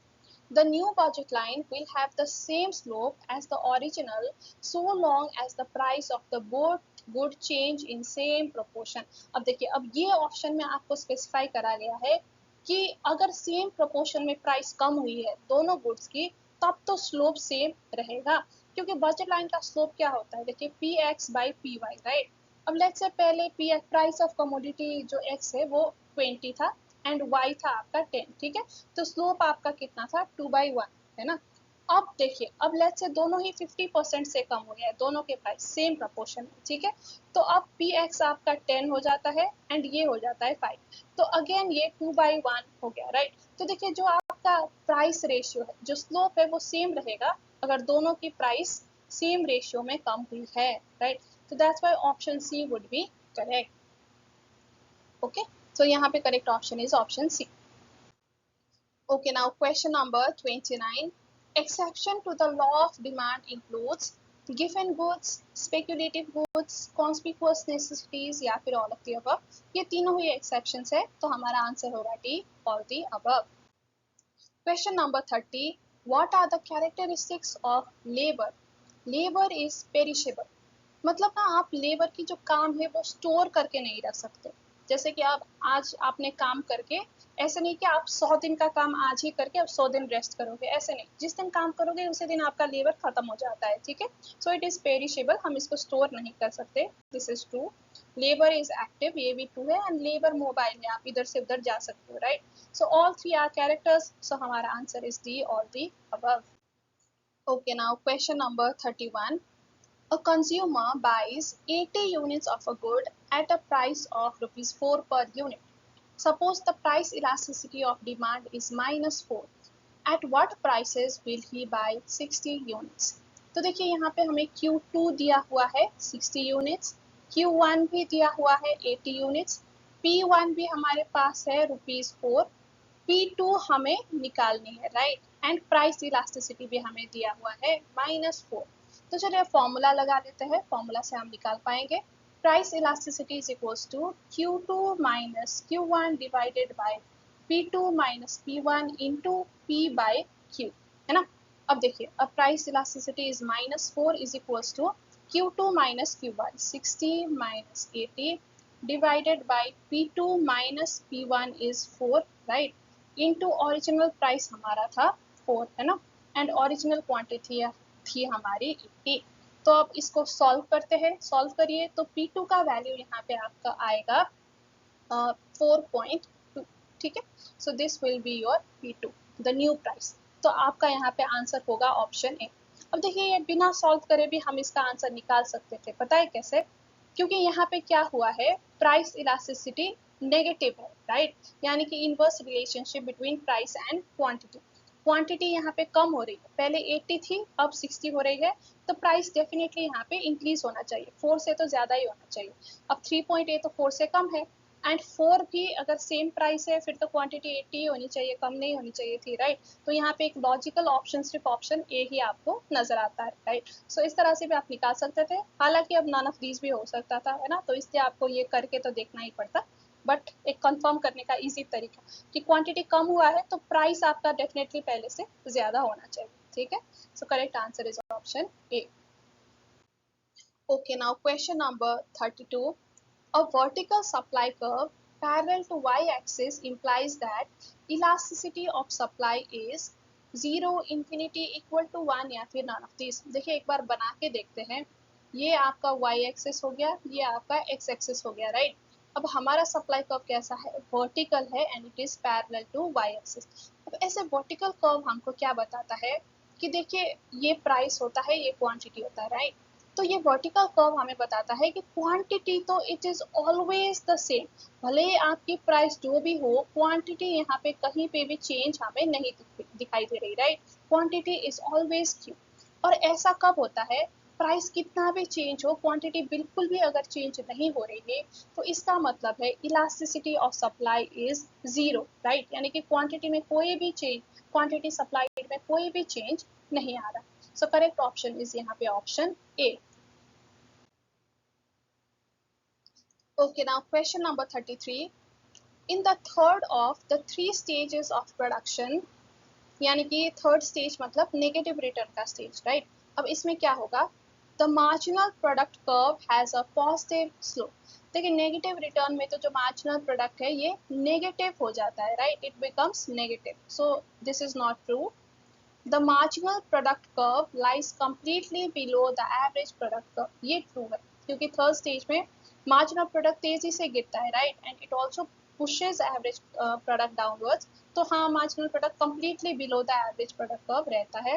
the new budget line will have the same slope as the original so long as the price of the both good change in same proportion. अब देखिए अब ये option में आपको specify करा गया है कि अगर सेम प्रोपोर्शन में प्राइस कम हुई है दोनों गुड्स की तब तो स्लोप सेम रहेगा, क्योंकि बजट लाइन का स्लोप क्या होता है, देखिए P X by P Y, right. अब लेट्स से पहले पी प्राइस ऑफ कमोडिटी जो एक्स है वो 20 था एंड वाई था आपका 10, ठीक है। तो स्लोप आपका कितना था 2/1, है ना। अब देखिए, अब लेट्स से दोनों ही 50% से कम हो गया है, दोनों के प्राइस सेम प्रपोर्शन में, ठीक है। तो अब पी एक्स आपका 10 हो जाता है एंड ये हो जाता है 5, तो अगेन ये 2/1 हो गया, राइट। तो देखिए जो आपका प्राइस रेशियो है, जो स्लोप है वो सेम रहेगा अगर दोनों की प्राइस सेम रेशियो में कम हुई है, राइट। तो that's why option C would be correct. Okay, so यहाँ पे correct option is option C. Okay, now question number 29. Exception to the law of demand includes given goods, speculative goods, conspicuous necessities या फिर all of the above। ये तीनों ही exceptions है, तो हमारा answer होगा D, all the above। Question number 30. What are the characteristics of labor? Labor is perishable। मतलब ना आप लेबर की जो काम है वो स्टोर करके नहीं रख सकते। जैसे कि आप आज आपने काम करके, ऐसे नहीं कि आप 100 दिन का काम आज ही करके अब 100 दिन रेस्ट करोगे, ऐसे नहीं। जिस दिन काम करोगे उसी दिन आपका लेबर खत्म हो जाता है, ठीक है। सो इट इज पेरिशेबल, हम इसको स्टोर नहीं कर सकते, this is true. Labour is active, ये भी ट्रू है। एंड लेबर मोबाइल है, आप इधर से उधर जा सकते हो, right. So all three are characters, so हमारा answer is D, all the above. Okay, now question number 31. A consumer buys 80 units of a good at a price of rupees 4 per unit. Suppose the price elasticity of demand is -4. At what prices will he buy 60 units? तो देखिए यहाँ पे हमें Q2 दिया हुआ है 60 units, Q1 भी दिया हुआ है 80 units, P1 भी हमारे पास है ₹4, P2 हमें निकालनी है, राइट। एंड प्राइस इलास्टिसिटी भी हमें दिया हुआ है -4। तो चलिए फॉर्मूला लगा लेते हैं, फॉर्मूला से हम निकाल पाएंगे। Price elasticity is equals to Q2 minus Q1 divided by P2 minus P1 into P बाय Q, है ना। अब देखिए, अब price elasticity is -4 is equals to Q2 minus Q1, 60 minus 80 divided by P2 minus P1 is 4, right, into original price हमारा था 4, है ना। एंड ओरिजिनल क्वांटिटी थी हमारी 80। तो अब इसको सॉल्व करते हैं, सॉल्व करिए तो P2 का वैल्यू यहाँ पे आपका आएगा 4.2, ठीक है। So this will be your P2, the new price. तो आपका यहाँ पे आंसर होगा ऑप्शन ए। अब देखिए ये बिना सॉल्व करे भी हम इसका आंसर निकाल सकते थे, पता है कैसे? क्योंकि यहाँ पे क्या हुआ है, प्राइस इलास्टिसिटी नेगेटिव है, राइट। यानी कि inverse relationship between price and quantity. Quantity यहाँ पे कम हो रही है, पहले 80 थी अब 60 हो रही है, तो प्राइस डेफिनेटली यहाँ पे इंक्रीज होना चाहिए, 4 से तो ज्यादा ही होना चाहिए। अब 3.8 तो 4 से कम है, एंड 4 भी अगर सेम प्राइस है फिर तो क्वांटिटी 80 ही होनी चाहिए, कम नहीं होनी चाहिए थी, राइट। तो यहाँ पे एक लॉजिकल ऑप्शन सिर्फ ऑप्शन ए ही आपको नजर आता है, राइट। सो इस तरह से भी आप निकाल सकते थे, हालांकि अब नन ऑफ दीज भी हो सकता था, है ना। तो इसलिए आपको ये करके तो देखना ही पड़ता, बट एक कंफर्म करने का इजी तरीका कि क्वांटिटी कम हुआ है तो प्राइस आपका डेफिनेटली पहले से ज्यादा होना चाहिए, ठीक है। So correct answer is option A. Okay, now question number 32. A vertical supply curve parallel to y-axis implies that elasticity of supply is 0, infinity, equal to 1 या फिर none of these। देखिए एक बार बना के देखते हैं, ये आपका y-axis हो गया, ये आपका x-axis हो गया, राइट। अब हमारा सप्लाई कर्व कैसा है, वर्टिकल है and it is parallel to y-axis। अब ऐसे वर्टिकल कर्व हमको क्या बताता है कि देखिए ये प्राइस होता है, ये क्वांटिटी होता है, राइट। तो ये वर्टिकल कर्व हमें बताता है कि क्वांटिटी तो it is always the same, भले आपकी प्राइस जो भी हो, क्वांटिटी यहाँ पे कहीं पे भी चेंज हमें नहीं दिखाई दे रही, right. Quantity is always Q. और ऐसा कब होता है, प्राइस कितना भी चेंज हो, क्वांटिटी बिल्कुल भी अगर चेंज नहीं हो रही है, तो इसका मतलब है elasticity of supply is 0, right. यानी कि क्वांटिटी में कोई भी चेंज, क्वांटिटी सप्लाई में कोई भी चेंज नहीं आ रहा। So correct option is यहाँ पे option A. Okay, now question number 33. In the third of the 3 stages of production, यानी कि थर्ड स्टेज मतलब नेगेटिव रिटर्न का स्टेज, राइट। अब इसमें क्या होगा, the marginal product curve has a positive slope. देखिए नेगेटिव रिटर्न में तो जो मार्जिनल प्रोडक्ट है ये नेगेटिव हो जाता है, right, it becomes negative, so this is not true. The marginal product curve lies completely below the average product curve, ये ट्रू है क्योंकि थर्ड स्टेज में मार्जिनल प्रोडक्ट तेजी से गिरता है, right, and it also pushes average product downwards, तो हाँ marginal product completely below the average product curve रहता है।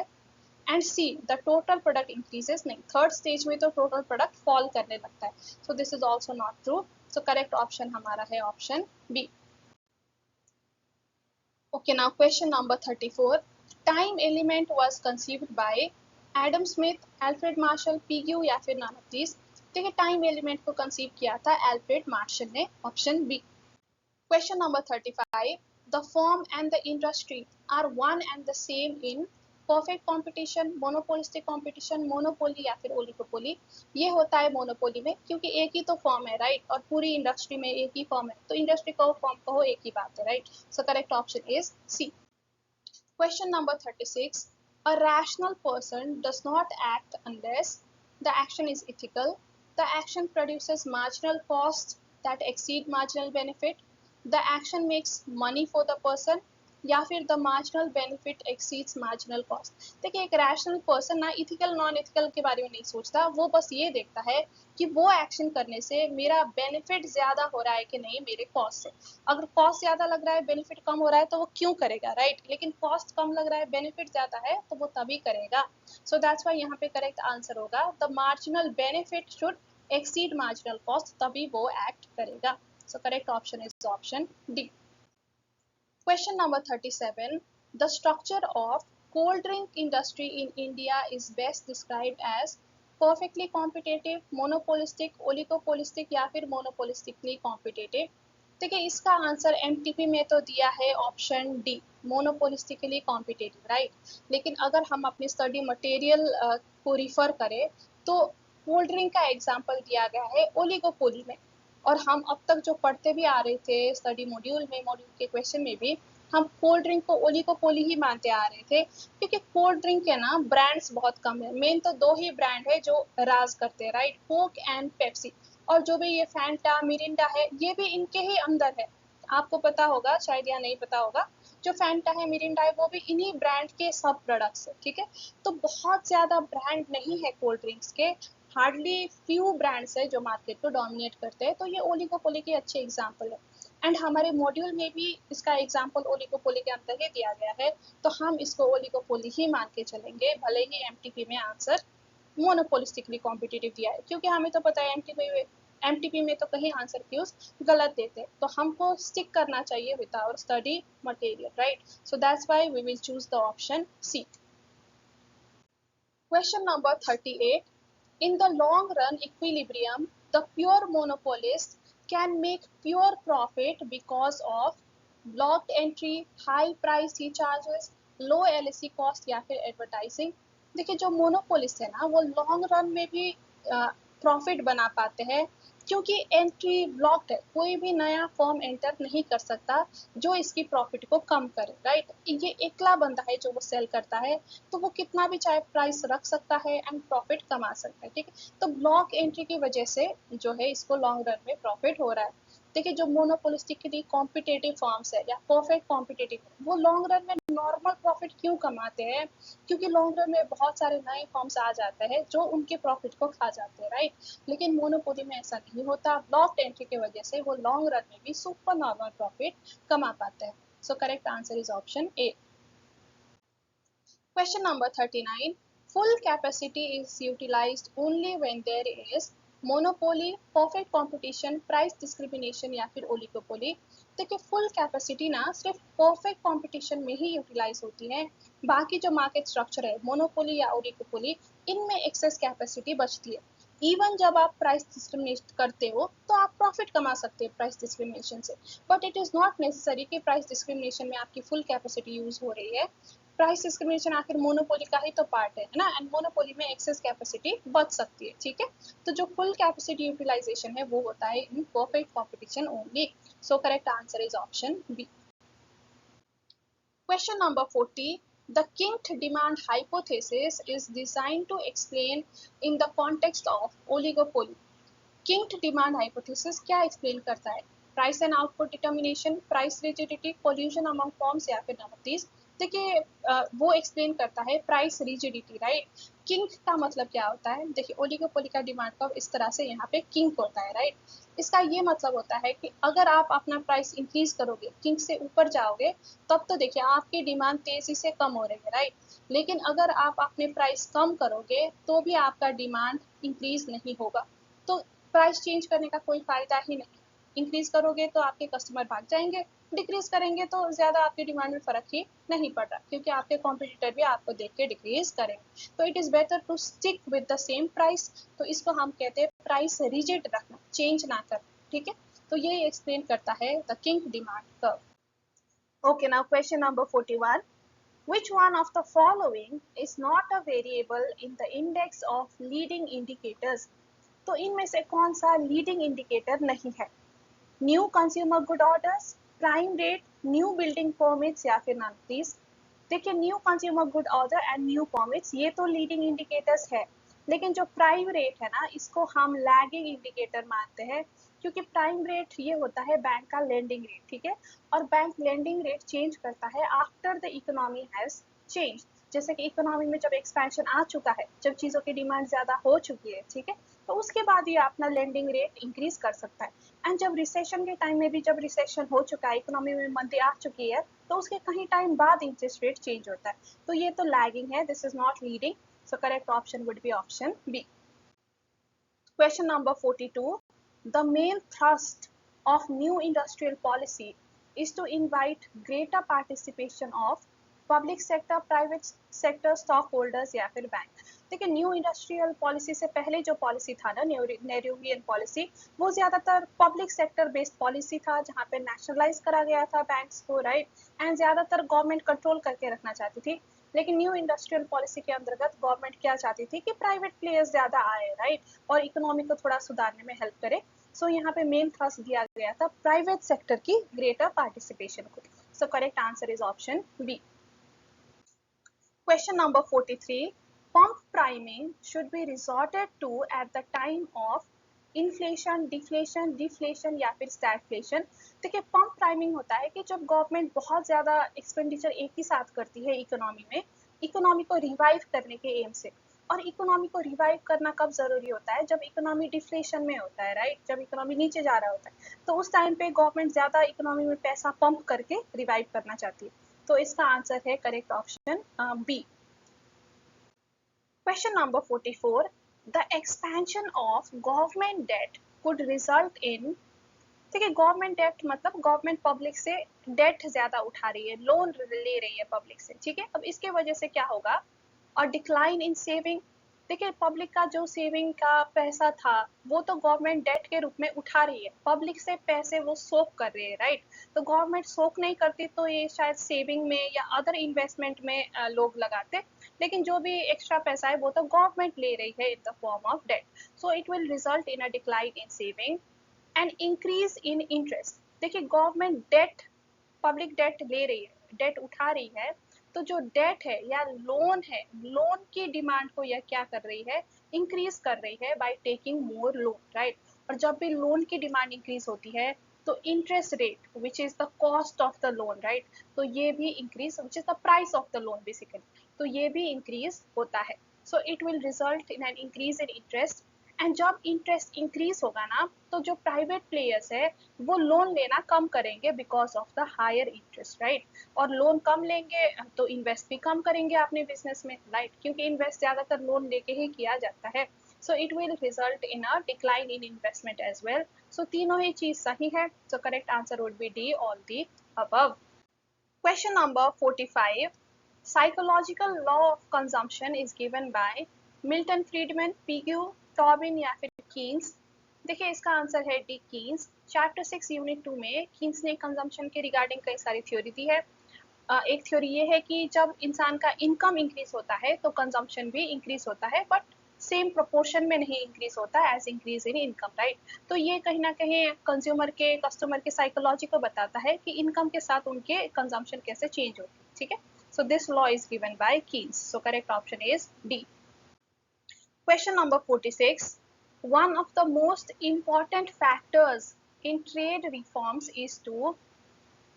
And C the total product increases, नहीं, थर्ड स्टेज में तो टोटल प्रोडक्ट फॉल करने लगता है, so this is also not true. So correct option हमारा है option B. Okay, now question number 34. Time element was conceived by Adam Smith, Alfred Marshall, Pigou या फिर none of these? देखिए time element को conceive किया था Alfred Marshall ने, option B. Question number 35. The firm and the industry are one and the same in perfect competition, monopolistic competition, monopoly या फिर oligopoly? ये होता है मोनोपोली में, क्योंकि एक ही तो फॉर्म है, राइट, और पूरी इंडस्ट्री में एक ही फॉर्म है, तो इंडस्ट्री कहो फॉर्म कहो एक ही बात है, right. So correct option is C. Question number 36. A rational person does not act unless the action is ethical, the action produces marginal costs that exceed marginal benefit, the action makes money for the person, या फिर the marginal benefit exceeds marginal cost. देखिए एक rational person ना ethical non ethical के बारे में नहीं सोचता, वो बस ये देखता है कि वो एक्शन करने से मेरा बेनिफिट ज्यादा हो रहा है कि नहीं मेरे कॉस्ट से। अगर कॉस्ट ज्यादा लग रहा है बेनिफिट कम हो रहा है तो वो क्यों करेगा, राइट, लेकिन कॉस्ट कम लग रहा है बेनिफिट ज्यादा है तो वो तभी करेगा। सो दैट्स व्हाई यहाँ पे करेक्ट आंसर होगा the marginal benefit should exceed marginal cost, तभी वो एक्ट करेगा। सो correct option is option D. Question number 37. The structure of cold drink industry in India is best described as perfectly competitive, monopolistic, oligopolistic या फिर monopolistically competitive। देखिए इसका answer MTP में तो दिया है option D, monopolistically competitive, right, लेकिन अगर हम अपनी स्टडी मटेरियल को रिफर करें तो कोल्ड ड्रिंक का एग्जांपल दिया गया है ओलिगोपोली में, और हम अब तक जो पढ़ते भी आ रहे थे स्टडी मॉड्यूल में, मॉड्यूल के क्वेश्चन में भी हम कोल्ड ड्रिंक को ओलिगोपोली ही मानते आ रहे थे, क्योंकि कोल्ड ड्रिंक के ना ब्रांड्स बहुत कम है, मेन तो दो ही ब्रांड है जो राज करते हैं, राइट, कोक एंड पेप्सी, और जो भी ये फैंटा मिरिंडा है ये भी इनके ही अंदर है। आपको पता होगा शायद या नहीं पता होगा, जो फैंटा है मिरिंडा है वो भी इन्हीं ब्रांड के सब प्रोडक्ट्स है, ठीक है, तो बहुत ज्यादा ब्रांड नहीं है कोल्ड ड्रिंक्स के, हार्डली फ्यू ब्रांड्स है जो मार्केट को डोमिनेट करते हैं, तो ये ओलिगोपोली के अच्छे एग्जाम्पल है। एंड हमारे मॉड्यूल में भी इसका एग्जाम्पल ओलिगोपोली के अंदर ही दिया गया है, तो हम इसको ओलिगोपोली ही मान के चलेंगे, भले ही एमटीपी में आंसर मोनोपोलिस्टिकली कॉम्पिटिटिव दिया है, क्योंकि हमें तो पता है एमटीपी में तो कहीं आंसर क्यूज गलत देते, तो हमको स्टिक करना चाहिए with our study material, right, so that's why we will choose the option C. Question number 38. In the long run equilibrium, the pure monopolist can make pure profit because of blocked entry, high price charges, low LSE cost या फिर advertising. देखिए जो monopolist है ना वो long run में भी profit बना पाते हैं, क्योंकि एंट्री ब्लॉक्ड है, कोई भी नया फर्म एंटर नहीं कर सकता जो इसकी प्रॉफिट को कम करे, राइट, ये एकला बंदा है जो वो सेल करता है, तो वो कितना भी चाहे प्राइस रख सकता है एंड प्रॉफिट कमा सकता है, ठीक है, तो ब्लॉक एंट्री की वजह से जो है इसको लॉन्ग रन में प्रॉफिट हो रहा है। देखिए जो मोनोपोलिस्टिकली कॉम्पिटेटिव फॉर्म्स है या परफेक्ट कॉम्पिटेटिव, वो लॉन्ग रन में नॉर्मल प्रॉफिट क्यों कमाते हैं, क्योंकि लॉन्ग रन में बहुत सारे नए फॉर्म्स आ जाते हैं जो उनके प्रॉफिट को खा जाते हैं, राइट, लेकिन मोनोपोली में ऐसा नहीं होता, ब्लॉक एंट्री की वजह से वो लॉन्ग रन में भी सुपर नॉर्मल प्रॉफिट कमा पाते हैं। So correct answer is option A. Question number 39. Full capacity is utilized only when there is monopoly, perfect competition, price discrimination या फिर oligopoly। देखिए फुल कैपेसिटी ना सिर्फ परफेक्ट कंपटीशन में ही यूटिलाइज होती है, बाकी जो मार्केट स्ट्रक्चर है मोनोपोली या ओलिगोपोली इनमें एक्सेस कैपेसिटी बचती है। इवन जब आप प्राइस डिस्क्रिमिनेट करते हो तो आप प्रॉफिट कमा सकते हैं प्राइस डिस्क्रिमिनेशन से, but it is not necessary कि प्राइस डिस्क्रिमिनेशन में आपकी फुल कैपेसिटी यूज हो रही है। प्राइस डिस्क्रिमिनेशन आखिर मोनोपोली का ही तो पार्ट है ना, एंड मोनोपोली में एक्सेस कैपेसिटी बच सकती है, ठीक है, तो जो फुल कैपेसिटी यूटिलाइजेशन है वो होता है in perfect competition only. So correct answer is option B. Question number 40. The kinked demand hypothesis is designed to explain in the context of oligopoly. Kinked demand hypothesis क्या explain करता है, price and output determination, price rigidity, collusion among firms या फिर none of these? देखिए वो explain करता है price rigidity, right. Kink का मतलब क्या होता है, देखिए ओलिगोपोली का डिमांड कर्व इस तरह से यहाँ पे किंक होता है, राइट। इसका ये मतलब होता है कि अगर आप अपना प्राइस इंक्रीज करोगे, किंक से ऊपर जाओगे, तब तो देखिए आपकी डिमांड तेजी से कम हो रही है, राइट। लेकिन अगर आप अपने प्राइस कम करोगे तो भी आपका डिमांड इंक्रीज नहीं होगा। तो प्राइस चेंज करने का कोई फायदा ही नहीं। इंक्रीज करोगे तो आपके कस्टमर भाग जाएंगे, डिक्रीज करेंगे तो ज्यादा आपकी डिमांड में फर्क ही नहीं पड़ रहा, क्योंकि आपके कॉम्पिटिटर भी आपको देख के डिक्रीज करेंगे। तो it is better to stick with the same price. तो इसको हम कहते हैं प्राइस रिजिड रखना, चेंज ना करना, ठीक है। तो ये एक्सप्लेन करता है the king demand curve. Okay, now question number 41, which one of the following is not a variable in the index of leading indicators? तो इनमें से कौन सा लीडिंग इंडिकेटर नहीं है? New consumer good orders, prime rate, new building permits या फिर none please. देखिए new consumer good order and new permits ये तो लीडिंग इंडिकेटर्स है, लेकिन जो प्राइम रेट है ना, इसको हम लैगिंग इंडिकेटर मानते हैं, क्योंकि प्राइम रेट ये होता है बैंक का लेंडिंग रेट, ठीक है। और बैंक लेंडिंग रेट चेंज करता है after the economy has change. जैसे कि इकोनॉमी में जब एक्सपेंशन आ चुका है, जब चीज़ों की डिमांड ज़्यादा हो चुकी है, ठीक है, तो उसके बाद ये अपना लेंडिंग रेट इंक्रीज कर सकता है। एंड जब रिसेशन के टाइम में भी, जब रिसेशन हो चुका है, इकोनॉमी में मंदी आ चुकी है, तो उसके कहीं टाइम बाद इंटरेस्ट रेट चेंज होता है। तो ये तो लैगिंग है, this is not leading. So correct option would be option B. Question number 42, the main thrust of new industrial policy is to invite greater participation of public sector, private sector, stock holders या फिर bank. देखिए new industrial policy से पहले जो policy था ना, Nehruvian policy, वो ज्यादातर पब्लिक सेक्टर बेस्ड पॉलिसी था, जहाँ पे नेशनलाइज करा गया था बैंक्स को, राइट। एंड ज्यादातर गवर्नमेंट कंट्रोल करके रखना चाहती थी। लेकिन न्यू इंडस्ट्रियल पॉलिसी के अंतर्गत गवर्नमेंट क्या चाहती थी कि प्राइवेट प्लेयर्स ज्यादा आए, राइट, और इकोनॉमी को थोड़ा सुधारने में हेल्प करे। सो यहाँ पे मेन थ्रस्ट दिया गया था प्राइवेट सेक्टर की ग्रेटर पार्टिसिपेशन को। So correct answer is option B. Question number 43, pump priming should be resorted to at the time of inflation, deflation, deflation या फिर स्टैगफ्लेशन। देखिए पंप प्राइमिंग होता है कि जब गवर्नमेंट बहुत ज़्यादा एक्सपेंडिचर एक ही साथ करती है इकोनॉमी में, इकोनॉमी को रिवाइव करने के एम से। और इकोनॉमी को रिवाइव करना कब ज़रूरी होता है? जब इकोनॉमी डिफ्लेशन में होता है, राइट, जब इकोनॉमी नीचे जा रहा होता है, तो उस टाइम पे गवर्नमेंट ज़्यादा इकोनॉमी में पैसा पंप करके रिवाइव करना चाहती है। तो इसका आंसर है correct option B. Question number 44, the expansion of government debt could result in, देखिए गवर्नमेंट डेट मतलब गवर्नमेंट पब्लिक से डेट ज्यादा उठा रही है, लोन ले रही है पब्लिक से, ठीक है। अब इसके वजह से क्या होगा? और डिक्लाइन इन सेविंग। देखिए पब्लिक का जो सेविंग का पैसा था, वो तो गवर्नमेंट डेट के रूप में उठा रही है, पब्लिक से पैसे वो सोक कर रही है, राइट। तो गवर्नमेंट सोक नहीं करती तो ये शायद सेविंग में या अदर इन्वेस्टमेंट में लोग लगाते। लेकिन जो भी एक्स्ट्रा पैसा है वो तो गवर्नमेंट ले रही है in the form of debt. So it will result in a decline in saving and increase in interest. देखिए गवर्नमेंट डेट, पब्लिक डेट ले रही है, डेट उठा रही है, तो जो डेट है या लोन है, लोन की डिमांड को यह क्या कर रही है? इंक्रीज कर रही है by taking more loan, right. और जब भी लोन की डिमांड इंक्रीज होती है, तो interest rate which is the cost of the loan, right, तो ये भी increase, which is the price of the loan basically, तो ये भी इंक्रीज होता है। So it will result in an increase in interest. And जब इंटरेस्ट इंक्रीज होगा ना, तो जो प्राइवेट प्लेयर्स है वो लोन लेना कम करेंगे because of the higher interest, right. और लोन कम लेंगे तो इन्वेस्ट भी कम करेंगे अपने बिजनेस में, राइट, क्योंकि इन्वेस्ट ज्यादातर लोन लेके ही किया जाता है। So it will result in a decline in investment as well. So तीनों ही चीज सही है। So correct answer would be D, all the above. Question number 45, psychological law of consumption is given by Milton Friedman, Pigou, Tobin या फिर Keynes. देखिए इसका answer है डी, कीन्स। चैप्टर 6 यूनिट 2 में कीन्स ने कंजम्पशन के रिगार्डिंग कई सारी थ्योरी दी है। एक थ्योरी ये है कि जब इंसान का इनकम इंक्रीज होता है तो कंजम्पशन भी इंक्रीज होता है, बट सेम प्रोपोर्शन में नहीं इंक्रीज होता as increase in income, right. तो ये कहीं ना कहीं कंज्यूमर के, कस्टमर के साइकोलॉजी को बताता है कि इनकम के साथ उनके कंजम्पशन कैसे चेंज होती है, ठीक है। So this law is given by Keynes. So correct option is D. Question number 46, one of the most important factors in trade reforms is to,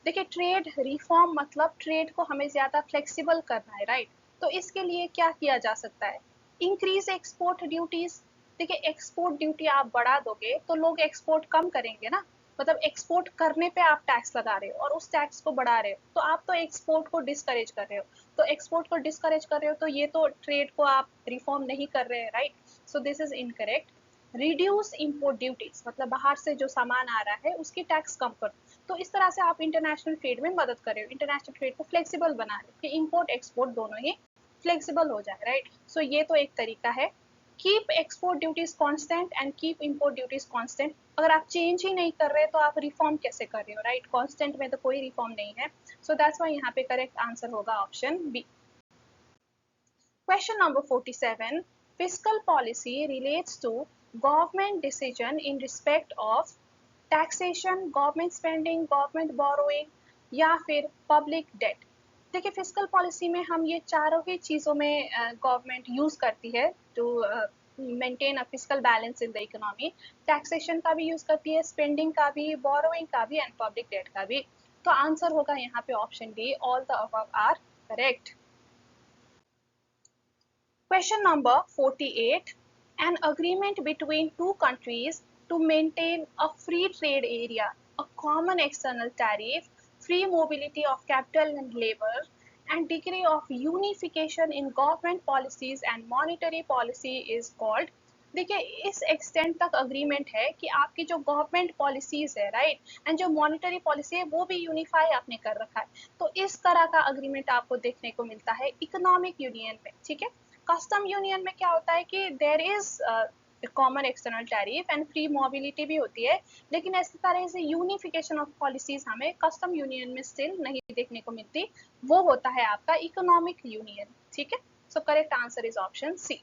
देखिए ट्रेड रिफॉर्म मतलब ट्रेड को हमें ज़्यादा फ्लेक्सिबल करना है, राइट। तो इसके लिए क्या किया जा सकता है, इंक्रीज एक्सपोर्ट ड्यूटीज। देखिए एक्सपोर्ट ड्यूटी आप बढ़ा दोगे तो लोग एक्सपोर्ट कम करेंगे ना, मतलब एक्सपोर्ट करने पे आप टैक्स लगा रहे हो और उस टैक्स को बढ़ा रहे हो, तो आप तो एक्सपोर्ट को डिस्करेज कर रहे हो। तो एक्सपोर्ट को डिस्करेज कर रहे हो तो ये तो ट्रेड को आप रिफॉर्म नहीं कर रहे हैं, right. So this is incorrect. Reduce import duties मतलब बाहर से जो सामान आ रहा है उसकी टैक्स कम कर, तो इस तरह से आप इंटरनेशनल ट्रेड में मदद कर रहे हो, इंटरनेशनल ट्रेड को फ्लेक्सिबल बना रहे हो कि इम्पोर्ट एक्सपोर्ट दोनों ही फ्लेक्सिबल हो जाए, राइट। सो ये तो एक तरीका है। Keep export duties constant and keep import duties constant. अगर आप चेंज ही नहीं कर रहे तो आप रिफॉर्म कैसे कर रहे हो, राइट। कांस्टेंट में तो कोई रिफॉर्म नहीं है। सो दैट्स व्हाई यहाँ पे करेक्ट आंसर होगा option B. Question number 47. Fiscal policy relates to government decision in respect of taxation, government spending, government borrowing या फिर public debt। देखिए फिजिकल पॉलिसी में हम ये चारों ही चीज़ों में गवर्नमेंट यूज़ करती है to maintain a physical balance in the economy. Taxation का भी यूज़ करती है, स्पेंडिंग का भी, बोरोइंग का भी एंड पब्लिक डेट का भी। तो आंसर होगा यहाँ पे option D, all the above are correct. Question number 48. An agreement between two countries to maintain a free trade area, a common external tariff, free mobility of capital and labor, and degree of unification in government policies and monetary policy is called। देखिए इस extent तक agreement है कि आपकी जो government policies है, right, and जो monetary policy है वो भी यूनिफाई आपने कर रखा है। तो इस तरह का अग्रीमेंट आपको देखने को मिलता है इकोनॉमिक यूनियन में, ठीक है। कस्टम यूनियन में क्या होता है कि there is common external tariff and free mobility भी होती है, लेकिन इस तरह से यूनिफिकेशन ऑफ पॉलिसीज हमें कस्टम यूनियन में स्टिल नहीं देखने को मिलती। वो होता है आपका इकोनॉमिक यूनियन, ठीक है। So correct answer is option C.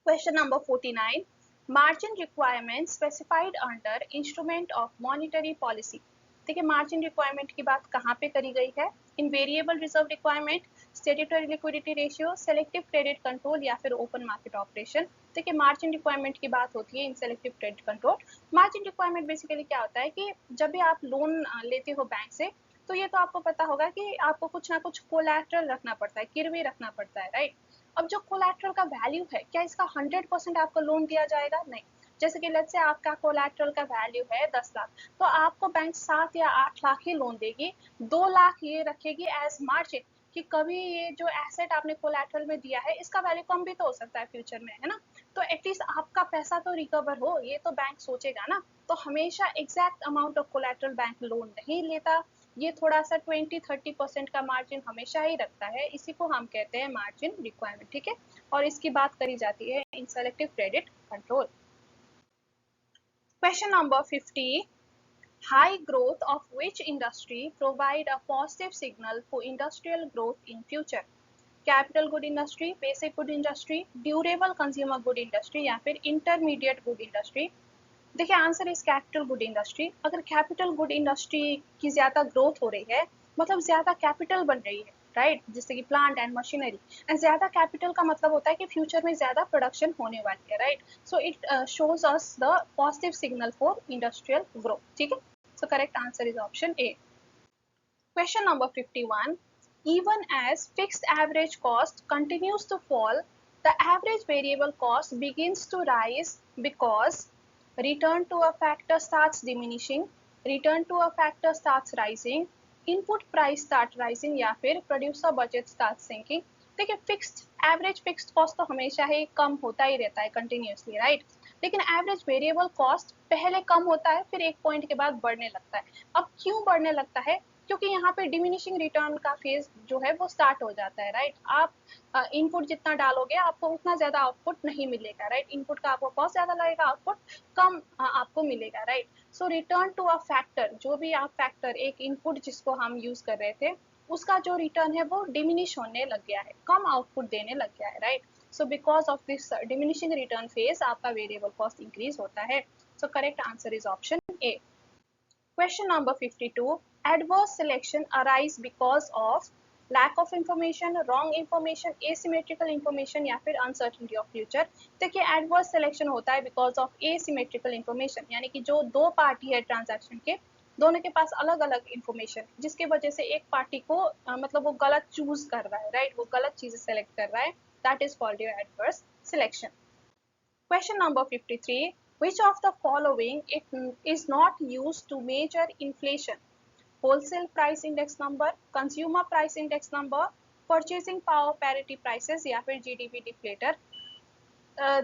Question number 49. Margin requirements specified under instrument of monetary policy। देखिए मार्जिन रिक्वायरमेंट की बात कहाँ पे करी गई है, in variable reserve requirement, statutory liquidity ratio, selective credit control या फिर ओपन मार्केट ऑपरेशन। देखिए मार्जिन रिक्वायरमेंट की बात होती है in selective credit control. Margin requirement basically क्या होता है कि जब भी आप लोन लेते हो बैंक से, तो ये तो आपको पता होगा कि आपको कुछ ना कुछ कोलैटरल रखना पड़ता है, गिरवी रखना पड़ता है, राइट। अब जो कोलैटरल का वैल्यू है, क्या इसका 100% आपको लोन दिया जाएगा, नहीं। जैसे कि लेट्स से आपका कोलैटरल का वैल्यू है 10 लाख, तो आपको बैंक 7 या 8 लाख ही लोन देगी, 2 लाख ये रखेगी एज मार्जिन कि कभी ये जो एसेट आपने कोलैटरल में दिया है इसका वैल्यू कम भी तो हो सकता है फ्यूचर में, है ना। तो एटलीस्ट आपका पैसा तो रिकवर हो, ये तो बैंक सोचेगा ना। तो हमेशा exact amount of collateral bank loan नहीं लेता, ये थोड़ा सा 20-30% का मार्जिन हमेशा ही रखता है, इसी को हम कहते हैं मार्जिन रिक्वायरमेंट, ठीक है। और इसकी बात करी जाती है in selective credit control. Question number 50. High growth of which industry provide a positive signal for industrial growth in future? Capital good industry, basic good industry, durable consumer good industry या फिर इंटरमीडिएट गुड इंडस्ट्री। देखिए answer is capital good industry. अगर capital good industry की ज़्यादा growth हो रही है, मतलब ज़्यादा कैपिटल बन रही है, राइट, जैसे कि प्लांट एंड मशीनरी, एंड ज़्यादा कैपिटल का मतलब होता है कि फ्यूचर में ज़्यादा प्रोडक्शन होने वाली है, right. So it shows us the positive signal for industrial growth, ठीक है। So correct answer is option A. Question number 51. Even as fixed average cost continues to fall, the average variable cost begins to rise because return to a factor starts diminishing, return to a factor starts rising, input price start rising या फिर producer budget starts sinking। देखिए fixed average fixed cost तो हमेशा ही कम होता ही रहता है continuously, right. लेकिन average variable cost पहले कम होता है फिर एक पॉइंट के बाद बढ़ने लगता है। अब क्यों बढ़ने लगता है, क्योंकि यहाँ पे डिमिनिशिंग रिटर्न का फेज जो है वो स्टार्ट हो जाता है, राइट। आप इनपुट जितना डालोगे आपको उतना ज्यादा आउटपुट नहीं मिलेगा, राइट। इनपुट का आपको कॉस्ट ज्यादा लगेगा, आउटपुट कम आपको मिलेगा, right. So return to a factor, जो भी आप फैक्टर एक इनपुट जिसको हम यूज कर रहे थे उसका जो रिटर्न है वो डिमिनिश होने लग गया है, कम आउटपुट देने लग गया है, right. So because of this diminishing return phase आपका वेरिएबल कॉस्ट इंक्रीज होता है। So correct answer is option A. Question number 52. Adverse selection arise because of lack of information, wrong information, asymmetrical information या फिर uncertainty of future। देखिए adverse selection होता है because of asymmetrical information, यानी कि जो दो पार्टी है ट्रांजैक्शन के दोनों के पास अलग अलग इंफॉर्मेशन, जिसके वजह से एक पार्टी को मतलब वो गलत चूज कर रहा है, राइट, वो गलत चीजें सेलेक्ट कर रहा है, that is called your adverse selection. Question number 53. Which of the following is not used to measure inflation? Wholesale price index number, consumer price index number, purchasing power parity prices या फिर GDP deflator।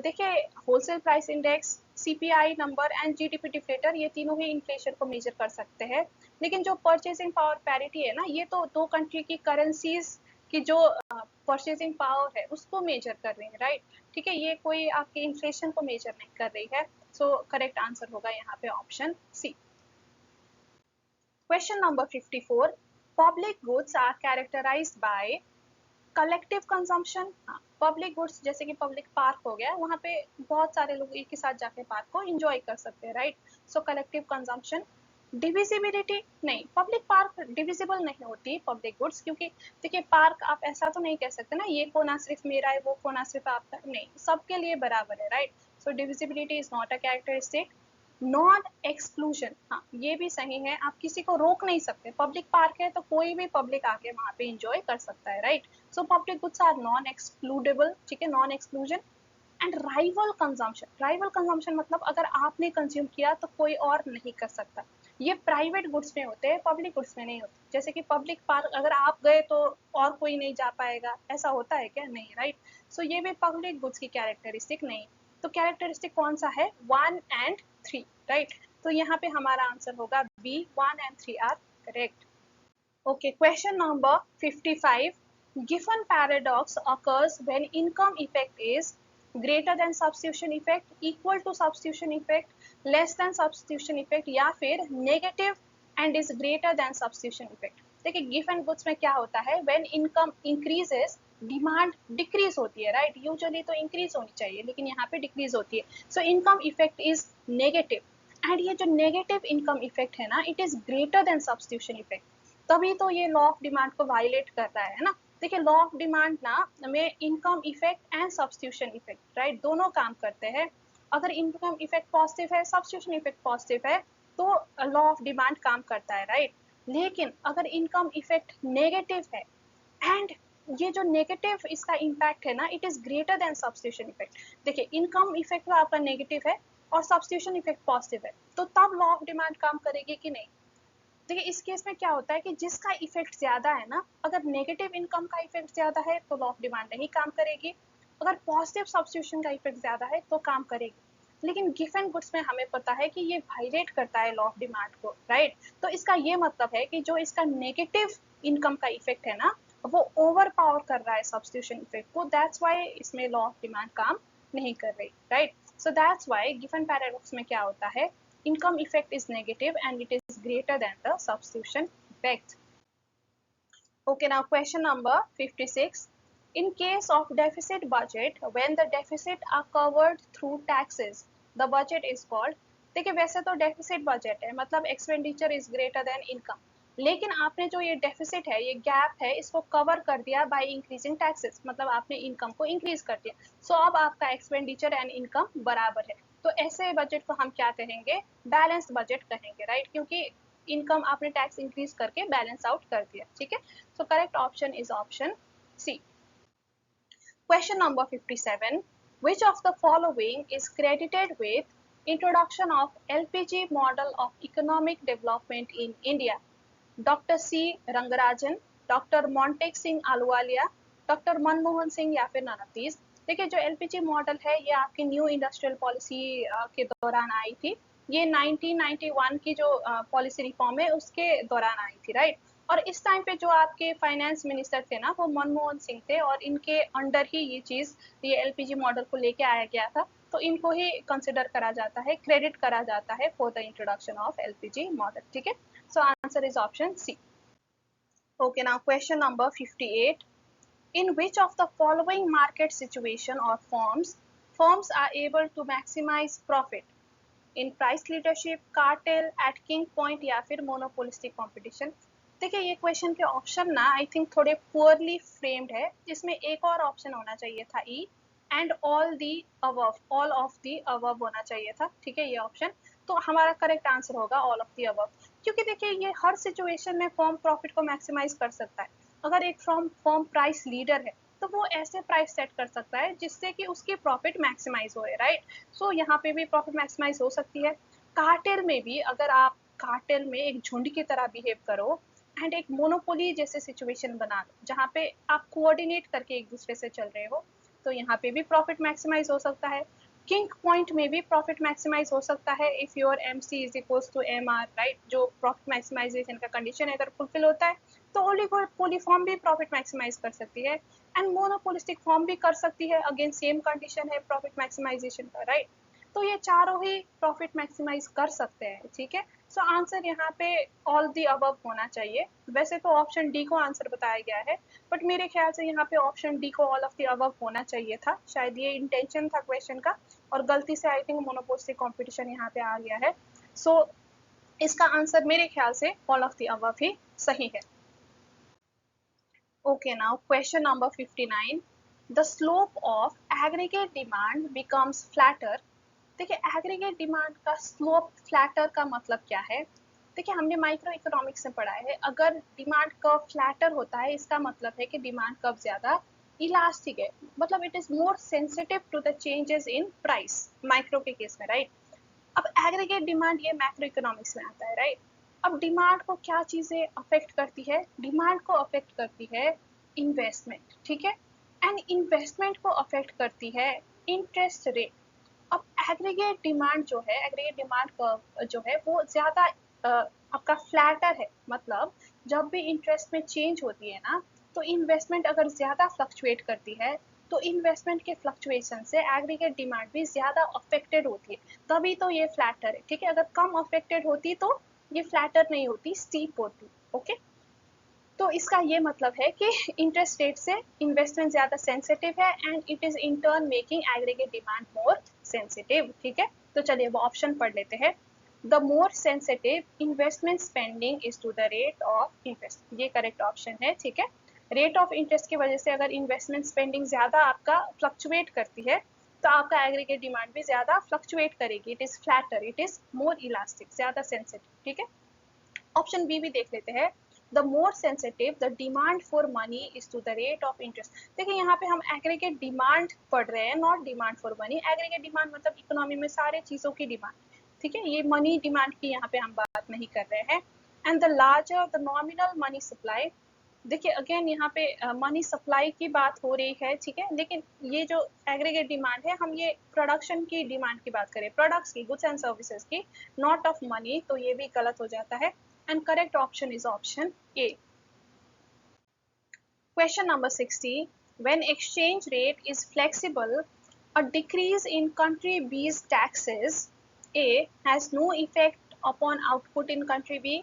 देखिए, wholesale price index, CPI number and GDP deflator, ये तीनों ही inflation को major कर सकते हैं, लेकिन जो परचेसिंग पावर पैरिटी है ना, ये तो दो कंट्री की करेंसीज की जो परचेसिंग पावर है उसको मेजर कर रही है, राइट, ठीक है, ये कोई आपके इन्फ्लेशन को मेजर नहीं कर रही है। सो करेक्ट आंसर होगा यहाँ पे option C. Question number 54. Public goods are characterized by collective consumption. Public goods जैसे कि पब्लिक पार्क हो गया, वहाँ पे बहुत सारे लोग एक ही साथ जाके पार्क को एंजॉय कर सकते हैं, राइट, सो कलेक्टिव कंजम्पशन। डिविजिबिलिटी, नहीं, पब्लिक पार्क डिविजिबल नहीं होती पब्लिक गुड्स, क्योंकि देखिए पार्क आप ऐसा तो नहीं कह सकते ना ये कोना सिर्फ मेरा है, वो कोना सिर्फ आपका, नहीं, सबके लिए बराबर है, right, so divisibility is not a characteristic. Non exclusion, हाँ ये भी सही है, आप किसी को रोक नहीं सकते, पब्लिक पार्क है तो कोई भी पब्लिक आके वहाँ पे एंजॉय कर सकता है, right, so public goods are non excludable, ठीक है, non exclusion. And rival consumption, rival consumption मतलब अगर आपने कंज्यूम किया तो कोई और नहीं कर सकता, ये प्राइवेट गुड्स में होते हैं, पब्लिक गुड्स में नहीं होते। जैसे कि पब्लिक पार्क अगर आप गए तो और कोई नहीं जा पाएगा, ऐसा होता है क्या? नहीं, राइट, सो ये भी पब्लिक गुड्स की कैरेक्टरिस्टिक नहीं। तो कैरेक्टरिस्टिक कौन सा है? 1 and 3, राइट, तो यहाँ पे हमारा आंसर होगा B, 1 and 3 are correct. Okay, question number 55. Given paradox occurs when income effect is greater than substitution effect, equal to substitution effect, less than substitution effect या फिर negative and is greater than substitution effect। देखिए given goods में क्या होता है, when income increases demand decrease होती है, right, usually तो इंक्रीज होनी चाहिए लेकिन यहाँ पे डिक्रीज होती है, so income effect is negative, and ये जो नेगेटिव इनकम इफेक्ट है ना, it is greater than substitution effect, तभी तो ये लॉ ऑफ डिमांड को वायलेट कर रहा है ना। देखिए लॉ ऑफ डिमांड ना में income effect and substitution effect, right, दोनों काम करते हैं। अगर इनकम इफेक्ट पॉजिटिव है, सब्स्टिट्यूशन इफेक्ट पॉजिटिव है, तो लॉ ऑफ डिमांड काम करता है, राइट, लेकिन अगर इनकम इफेक्ट नेगेटिव है एंड ये जो नेगेटिव इसका इम्पैक्ट है ना, it is greater than substitution effect. देखिए इनकम इफेक्ट आपका नेगेटिव है और सब्स्टिट्यूशन इफेक्ट पॉजिटिव है, तो तब लॉ ऑफ डिमांड काम करेगी कि नहीं? देखिए इस केस में क्या होता है कि जिसका इफेक्ट ज्यादा है ना, अगर नेगेटिव इनकम का इफेक्ट ज्यादा है तो लॉ ऑफ डिमांड नहीं काम करेगी, अगर पॉजिटिव सब्स्टिट्यूशन का इफेक्ट ज्यादा है तो काम करेगी। लेकिन गिवन गुड्स में हमें पता है कि ये वायलेट करता है लॉ ऑफ डिमांड को, राइट, तो इसका ये मतलब है कि जो इसका नेगेटिव इनकम का इफेक्ट है ना, वो ओवर पावर कर रहा है सब्स्टिट्यूशन इफेक्ट को, दैट्स वाई इसमें लॉ ऑफ डिमांड काम नहीं कर रही, right, so that's why given paradox में क्या होता है, income effect is negative and it is greater than the substitution effect. Okay, now question number 56. In case of deficit budget, when the deficit are covered through taxes, the budget is called। देखिए वैसे तो deficit budget है, मतलब expenditure is greater than income, लेकिन आपने जो ये deficit है, ये गैप है, इसको कवर कर दिया बाय इंक्रीजिंग टैक्सेस, मतलब आपने इनकम को इंक्रीज कर दिया, सो अब आपका एक्सपेंडिचर एंड इनकम बराबर है, तो ऐसे बजट को हम क्या कहेंगे? बैलेंस्ड बजट कहेंगे, राइट, क्योंकि इनकम आपने टैक्स इंक्रीज करके बैलेंस आउट कर दिया, ठीक है, so correct option is option C. Question number 57. Which of the following is credited with introduction of LPG model of economic development in India? Dr. C. Rangarajan, Dr. Montek Singh Ahluwalia, Dr. Manmohan Singh या फिर none of these। देखिए जो LPG model है ये आपकी new industrial policy के दौरान आई थी, ये 1991 की जो पॉलिसी रिफॉर्म है उसके दौरान आई थी, राइट, और इस टाइम पे जो आपके फाइनेंस मिनिस्टर थे ना, वो मनमोहन सिंह थे, और इनके अंडर ही ये चीज, ये एलपीजी मॉडल को लेके आया गया था, तो इनको ही कंसिडर करा जाता है, क्रेडिट करा जाता है for the introduction of LPG model, ठीक है, so answer is option C. Okay, now question number 58. In which of the following market situation or firms are able to maximize profit? In price leadership, cartel, at king point या फिर monopolistic competition? देखिए ये question के option ना I think थोड़े poorly framed है, जिसमें एक और ऑप्शन होना चाहिए था E, and all the above, all of the above होना चाहिए था, ठीक है, ये ऑप्शन, तो हमारा करेक्ट आंसर होगा ऑल ऑफ दी अबव, क्योंकि देखिए ये हर सिचुएशन में फर्म प्रॉफिट को मैक्सिमाइज कर सकता है। अगर एक फर्म प्राइस लीडर है तो वो ऐसे प्राइस सेट कर सकता है जिससे कि उसकी प्रॉफिट मैक्सिमाइज हो, राइट। सो यहाँ पे भी प्रॉफिट मैक्सिमाइज हो सकती है। कार्टेल में भी अगर आप कार्टेल में एक झुंड की तरह बिहेव करो एंड एक मोनोपोली जैसे सिचुएशन बना लो जहाँ पे आप कोऑर्डिनेट करके एक दूसरे से चल रहे हो, तो यहाँ पे भी प्रॉफिट मैक्सिमाइज हो सकता है। किंग पॉइंट में भी प्रॉफिट मैक्सिमाइज हो सकता है if your MC is equals to MR, right. जो प्रॉफिट मैक्सिमाइजेशन का कंडीशन अगर फुलफिल होता है तो ओलिगोपोली फॉर्म भी प्रॉफिट मैक्सिमाइज कर सकती है एंड मोनोपोलिस्टिक फॉर्म भी कर सकती है, अगेन सेम कंडीशन है प्रॉफिट मैक्सिमाइजेशन का, राइट। तो ये चारों ही प्रॉफिट मैक्सिमाइज कर सकते हैं, ठीक है। सो आंसर यहाँ पे ऑल दी अबव होना चाहिए। वैसे तो ऑप्शन डी को आंसर बताया गया है, बट मेरे ख्याल से यहाँ पे ऑप्शन डी को ऑल ऑफ दी अबव होना चाहिए था, शायद ये इंटेंशन था क्वेश्चन का और गलती से आई थिंक मोनोपोलिस्टिक कंपटीशन यहाँ पे आ गया है। सो इसका आंसर मेरे ख्याल से ऑल ऑफ दी अबव ही सही है। Okay, now question number 59. The slope of aggregate demand becomes flatter. देखिए एग्रीगेट डिमांड का स्लोप फ्लैटर का मतलब क्या है? देखिए हमने माइक्रो इकोनॉमिक्स में पढ़ा है, अगर डिमांड कर्व फ्लैटर होता है इसका मतलब है कि डिमांड कर्व ज्यादा इलास्टिक है, मतलब it is more sensitive to the changes in price micro के केस में, राइट। अब एग्रीगेट डिमांड ये मैक्रो इकोनॉमिक्स में आता है, राइट। अब डिमांड को क्या चीजें अफेक्ट करती है? डिमांड को अफेक्ट करती है इन्वेस्टमेंट, ठीक है, एंड इन्वेस्टमेंट को अफेक्ट करती है इंटरेस्ट रेट। अब एग्रीगेट डिमांड जो है, एग्रीगेट डिमांड कर्व जो है वो ज्यादा आपका फ्लैटर है, मतलब जब भी इंटरेस्ट में चेंज होती है ना तो इन्वेस्टमेंट अगर ज्यादा फ्लक्चुएट करती है तो इन्वेस्टमेंट के फ्लक्चुएशन से एग्रीगेट डिमांड भी ज्यादा अफेक्टेड होती है, तभी तो ये फ्लैटर है, ठीक है। अगर कम अफेक्टेड होती तो ये फ्लैटर नहीं होती, स्टीप होती, ओके। तो इसका ये मतलब है कि इंटरेस्ट रेट से इन्वेस्टमेंट ज्यादा सेंसिटिव है and it is in turn making aggregate demand more sensitive, ठीक है। तो चलिए वो ऑप्शन पढ़ लेते हैं। The more sensitive investment spending is to the rate of interest, ये करेक्ट ऑप्शन है, ठीक है। रेट ऑफ इंटरेस्ट की वजह से अगर इन्वेस्टमेंट स्पेंडिंग ज्यादा आपका फ्लक्चुएट करती है तो आपका एग्रीगेट डिमांड भी ज्यादा फ्लक्चुएट करेगी, it is flatter, it is more elastic, ज्यादा सेंसिटिव, ठीक है। ऑप्शन बी भी देख लेते हैं। The more sensitive the demand for money is to the rate of interest. देखिए यहाँ पे हम एग्रीगेट डिमांड पढ़ रहे हैं, not demand for money. Aggregate demand मतलब इकोनॉमी में सारे चीजों की डिमांड, ठीक है, ये मनी डिमांड की यहाँ पे हम बात नहीं कर रहे हैं। And the larger the nominal money supply, देखिए अगेन यहाँ पे मनी सप्लाई की बात हो रही है, ठीक है, लेकिन ये जो एग्रीगेट डिमांड है हम ये प्रोडक्शन की डिमांड की बात करें, प्रोडक्ट्स की, गुड्स एंड सर्विसेज की, नॉट ऑफ मनी, तो ये भी गलत हो जाता है। And correct option is option A. Question number 60. When exchange rate is flexible, a decrease in country B's taxes A has no effect upon output in country B,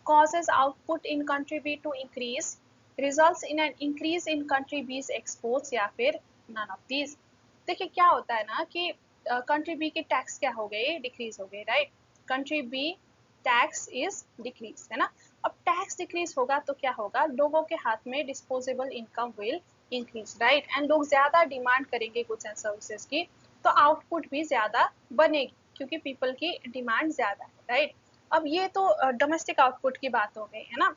causes output in country B to increase, results in an increase in country B's exports या फिर none of these। देखिए क्या होता है ना कि country B के tax क्या हो गए, डिक्रीज हो गए, right. Country B tax is decrease, है ना। अब टैक्स डिक्रीज होगा तो क्या होगा, लोगों के हाथ में disposable income will increase, right, and लोग ज्यादा डिमांड करेंगे गुड्स एंड सर्विसेज की, तो आउटपुट भी ज्यादा बनेगी क्योंकि पीपल की डिमांड ज्यादा है, राइट। अब ये तो डोमेस्टिक आउटपुट की बात हो गई, है ना।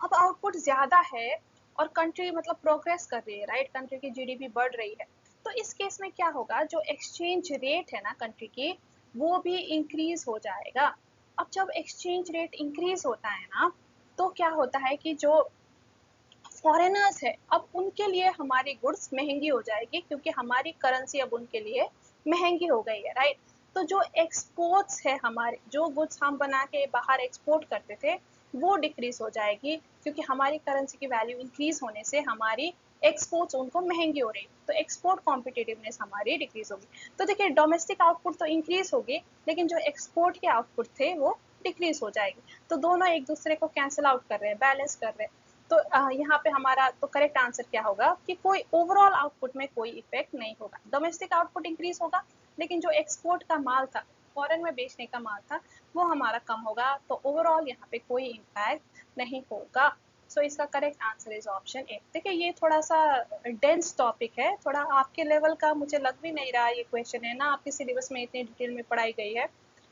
अब आउटपुट ज्यादा है और कंट्री मतलब प्रोग्रेस कर रही है, राइट, कंट्री की जीडीपी बढ़ रही है, तो इस केस में क्या होगा, जो एक्सचेंज रेट है ना कंट्री की वो भी इंक्रीज हो जाएगा। अब जब एक्सचेंज रेट इंक्रीज होता है ना तो क्या होता है कि जो फॉरेनर्स है अब उनके लिए हमारी गुड्स महंगी हो जाएगी क्योंकि हमारी करेंसी अब उनके लिए महंगी हो गई है, राइट। तो जो एक्सपोर्ट्स है हमारे, जो गुड्स हम बना के बाहर एक्सपोर्ट करते थे वो डिक्रीज हो जाएगी क्योंकि हमारी करेंसी की वैल्यू इंक्रीज होने से हमारी एक्सपोर्ट्स उनको महंगी हो रही, तो एक्सपोर्ट कॉम्पिटिटिवनेस हमारी डिक्रीज होगी। तो देखिए डोमेस्टिक आउटपुट तो इंक्रीज होगी लेकिन जो एक्सपोर्ट के आउटपुट थे वो डिक्रीज हो जाएगी, तो दोनों एक दूसरे को कैंसिल आउट कर रहे हैं, बैलेंस कर रहे हैं। तो यहाँ पे हमारा तो करेक्ट आंसर क्या होगा कि कोई ओवरऑल आउटपुट में कोई इफेक्ट नहीं होगा, डोमेस्टिक आउटपुट इंक्रीज होगा लेकिन जो एक्सपोर्ट का माल था, फॉरेन में बेचने का माल था, वो हमारा कम होगा, तो ओवरऑल यहाँ पे कोई इम्पैक्ट नहीं होगा। सो इसका करेक्ट आंसर इज ऑप्शन ए। देखिए ये थोड़ा सा डेंस टॉपिक है, थोड़ा आपके लेवल का मुझे लग भी नहीं रहा ये क्वेश्चन है ना, आपके सिलेबस में इतनी डिटेल में पढ़ाई गई है,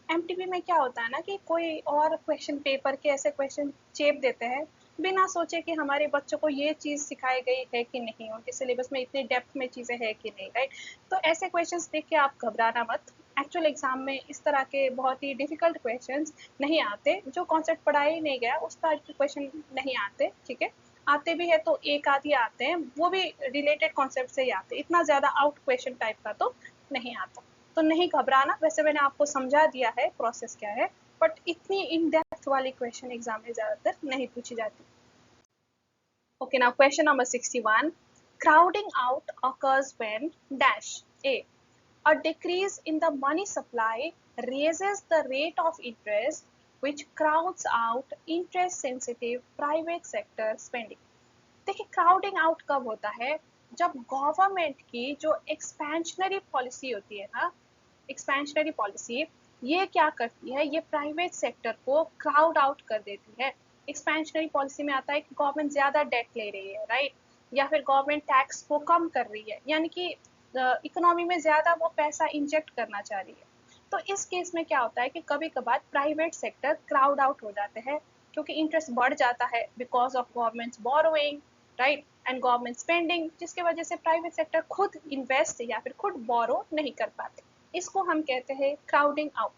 एमटीबी में क्या होता है ना कि कोई और क्वेश्चन पेपर के ऐसे क्वेश्चन चेप देते हैं बिना सोचे कि हमारे बच्चों को ये चीज़ सिखाई गई है कि नहीं, उनके सिलेबस में इतनी डेप्थ में चीज़ें है कि नहीं, राइट। तो ऐसे क्वेश्चंस देख के आप घबराना मत। एक्चुअल एग्जाम में इस तरह के बहुत ही डिफिकल्ट क्वेश्चंस नहीं आते, जो कॉन्सेप्ट पढ़ाया ही नहीं गया उस तरह के क्वेश्चन नहीं आते, ठीक है। आते भी है तो एक आध ही आते हैं, वो भी रिलेटेड कॉन्सेप्ट से ही आते, इतना ज़्यादा आउट क्वेश्चन टाइप का तो नहीं आता। तो नहीं घबराना, वैसे मैंने आपको समझा दिया है प्रोसेस क्या है, बट इतनी इन डेप्थ वाली क्वेश्चन एग्जाम में ज़्यादातर नहीं पूछी जाती। Okay, now question number 61. Crowding out occurs when dash. A decrease in the money supply raises the rate of interest which crowds out interest sensitive private sector spending. देखिए crowding out कब होता है, जब गवर्नमेंट की जो expansionary policy होती है ना, एक्सपेंशनरी पॉलिसी ये क्या करती है, ये प्राइवेट सेक्टर को क्राउड आउट कर देती है। एक्सपेंशनरी पॉलिसी में आता है कि गवर्नमेंट ज़्यादा डेट ले रही है, राइट, या फिर गवर्नमेंट टैक्स को कम कर रही है, यानी कि इकोनॉमी में ज़्यादा वो पैसा इंजेक्ट करना चाह रही है। तो इस केस में क्या होता है कि कभी कभार प्राइवेट सेक्टर क्राउड आउट हो जाते हैं, क्योंकि इंटरेस्ट बढ़ जाता है because of governments borrowing, right, and government spending, जिसकी वजह से प्राइवेट सेक्टर खुद इन्वेस्ट या फिर खुद बोरो नहीं कर पाते। इसको हम कहते हैं क्राउडिंग आउट।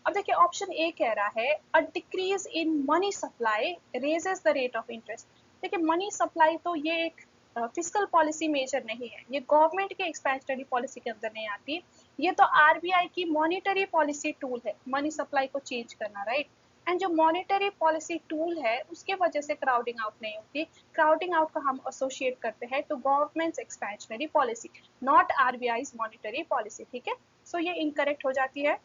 अब देखिए ऑप्शन ए कह रहा है a decrease in money supply raises the rate of interest. देखिए मनी सप्लाई तो ये एक फिजिकल पॉलिसी मेजर नहीं है, ये गवर्नमेंट के एक्सपेंशनरी पॉलिसी के अंदर नहीं आती, ये तो आरबीआई की मॉनिटरी पॉलिसी टूल है मनी सप्लाई को चेंज करना, राइट। एंड जो मॉनिटरी पॉलिसी टूल है उसके वजह से क्राउडिंग आउट नहीं होती। क्राउडिंग आउट का हम एसोसिएट करते हैं to government's expansionary policy, not RBI monetary policy, ठीक है। सो ये इनकरेक्ट हो जाती है।